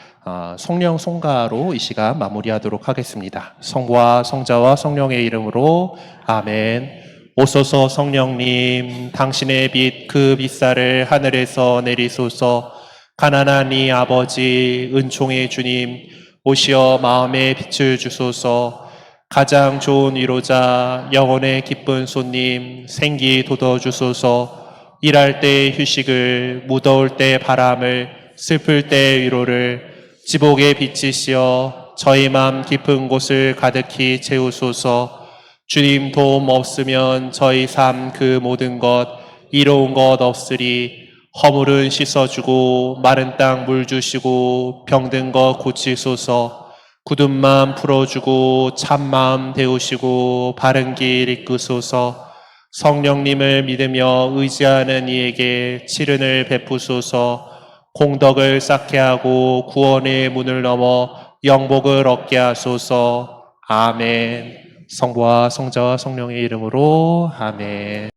성령 송가로 이 시간 마무리하도록 하겠습니다. 성부와 성자와 성령의 이름으로 아멘. 오소서 성령님 당신의 빛 그 빛살을 하늘에서 내리소서. 가난한 이 아버지 은총의 주님 오시어 마음의 빛을 주소서. 가장 좋은 위로자 영혼의 기쁜 손님 생기 돋워주소서. 일할 때 휴식을 무더울 때 바람을 슬플 때 위로를 지복의 빛이시여 저희 마음 깊은 곳을 가득히 채우소서. 주님 도움 없으면 저희 삶 그 모든 것 이로운 것 없으리. 허물은 씻어주고 마른 땅 물 주시고 병든 것 고치소서. 굳은 마음 풀어주고 참마음 데우시고 바른 길 이끄소서. 성령님을 믿으며 의지하는 이에게 치른을 베푸소서. 공덕을 쌓게 하고 구원의 문을 넘어 영복을 얻게 하소서. 아멘. 성부와 성자와 성령의 이름으로 아멘.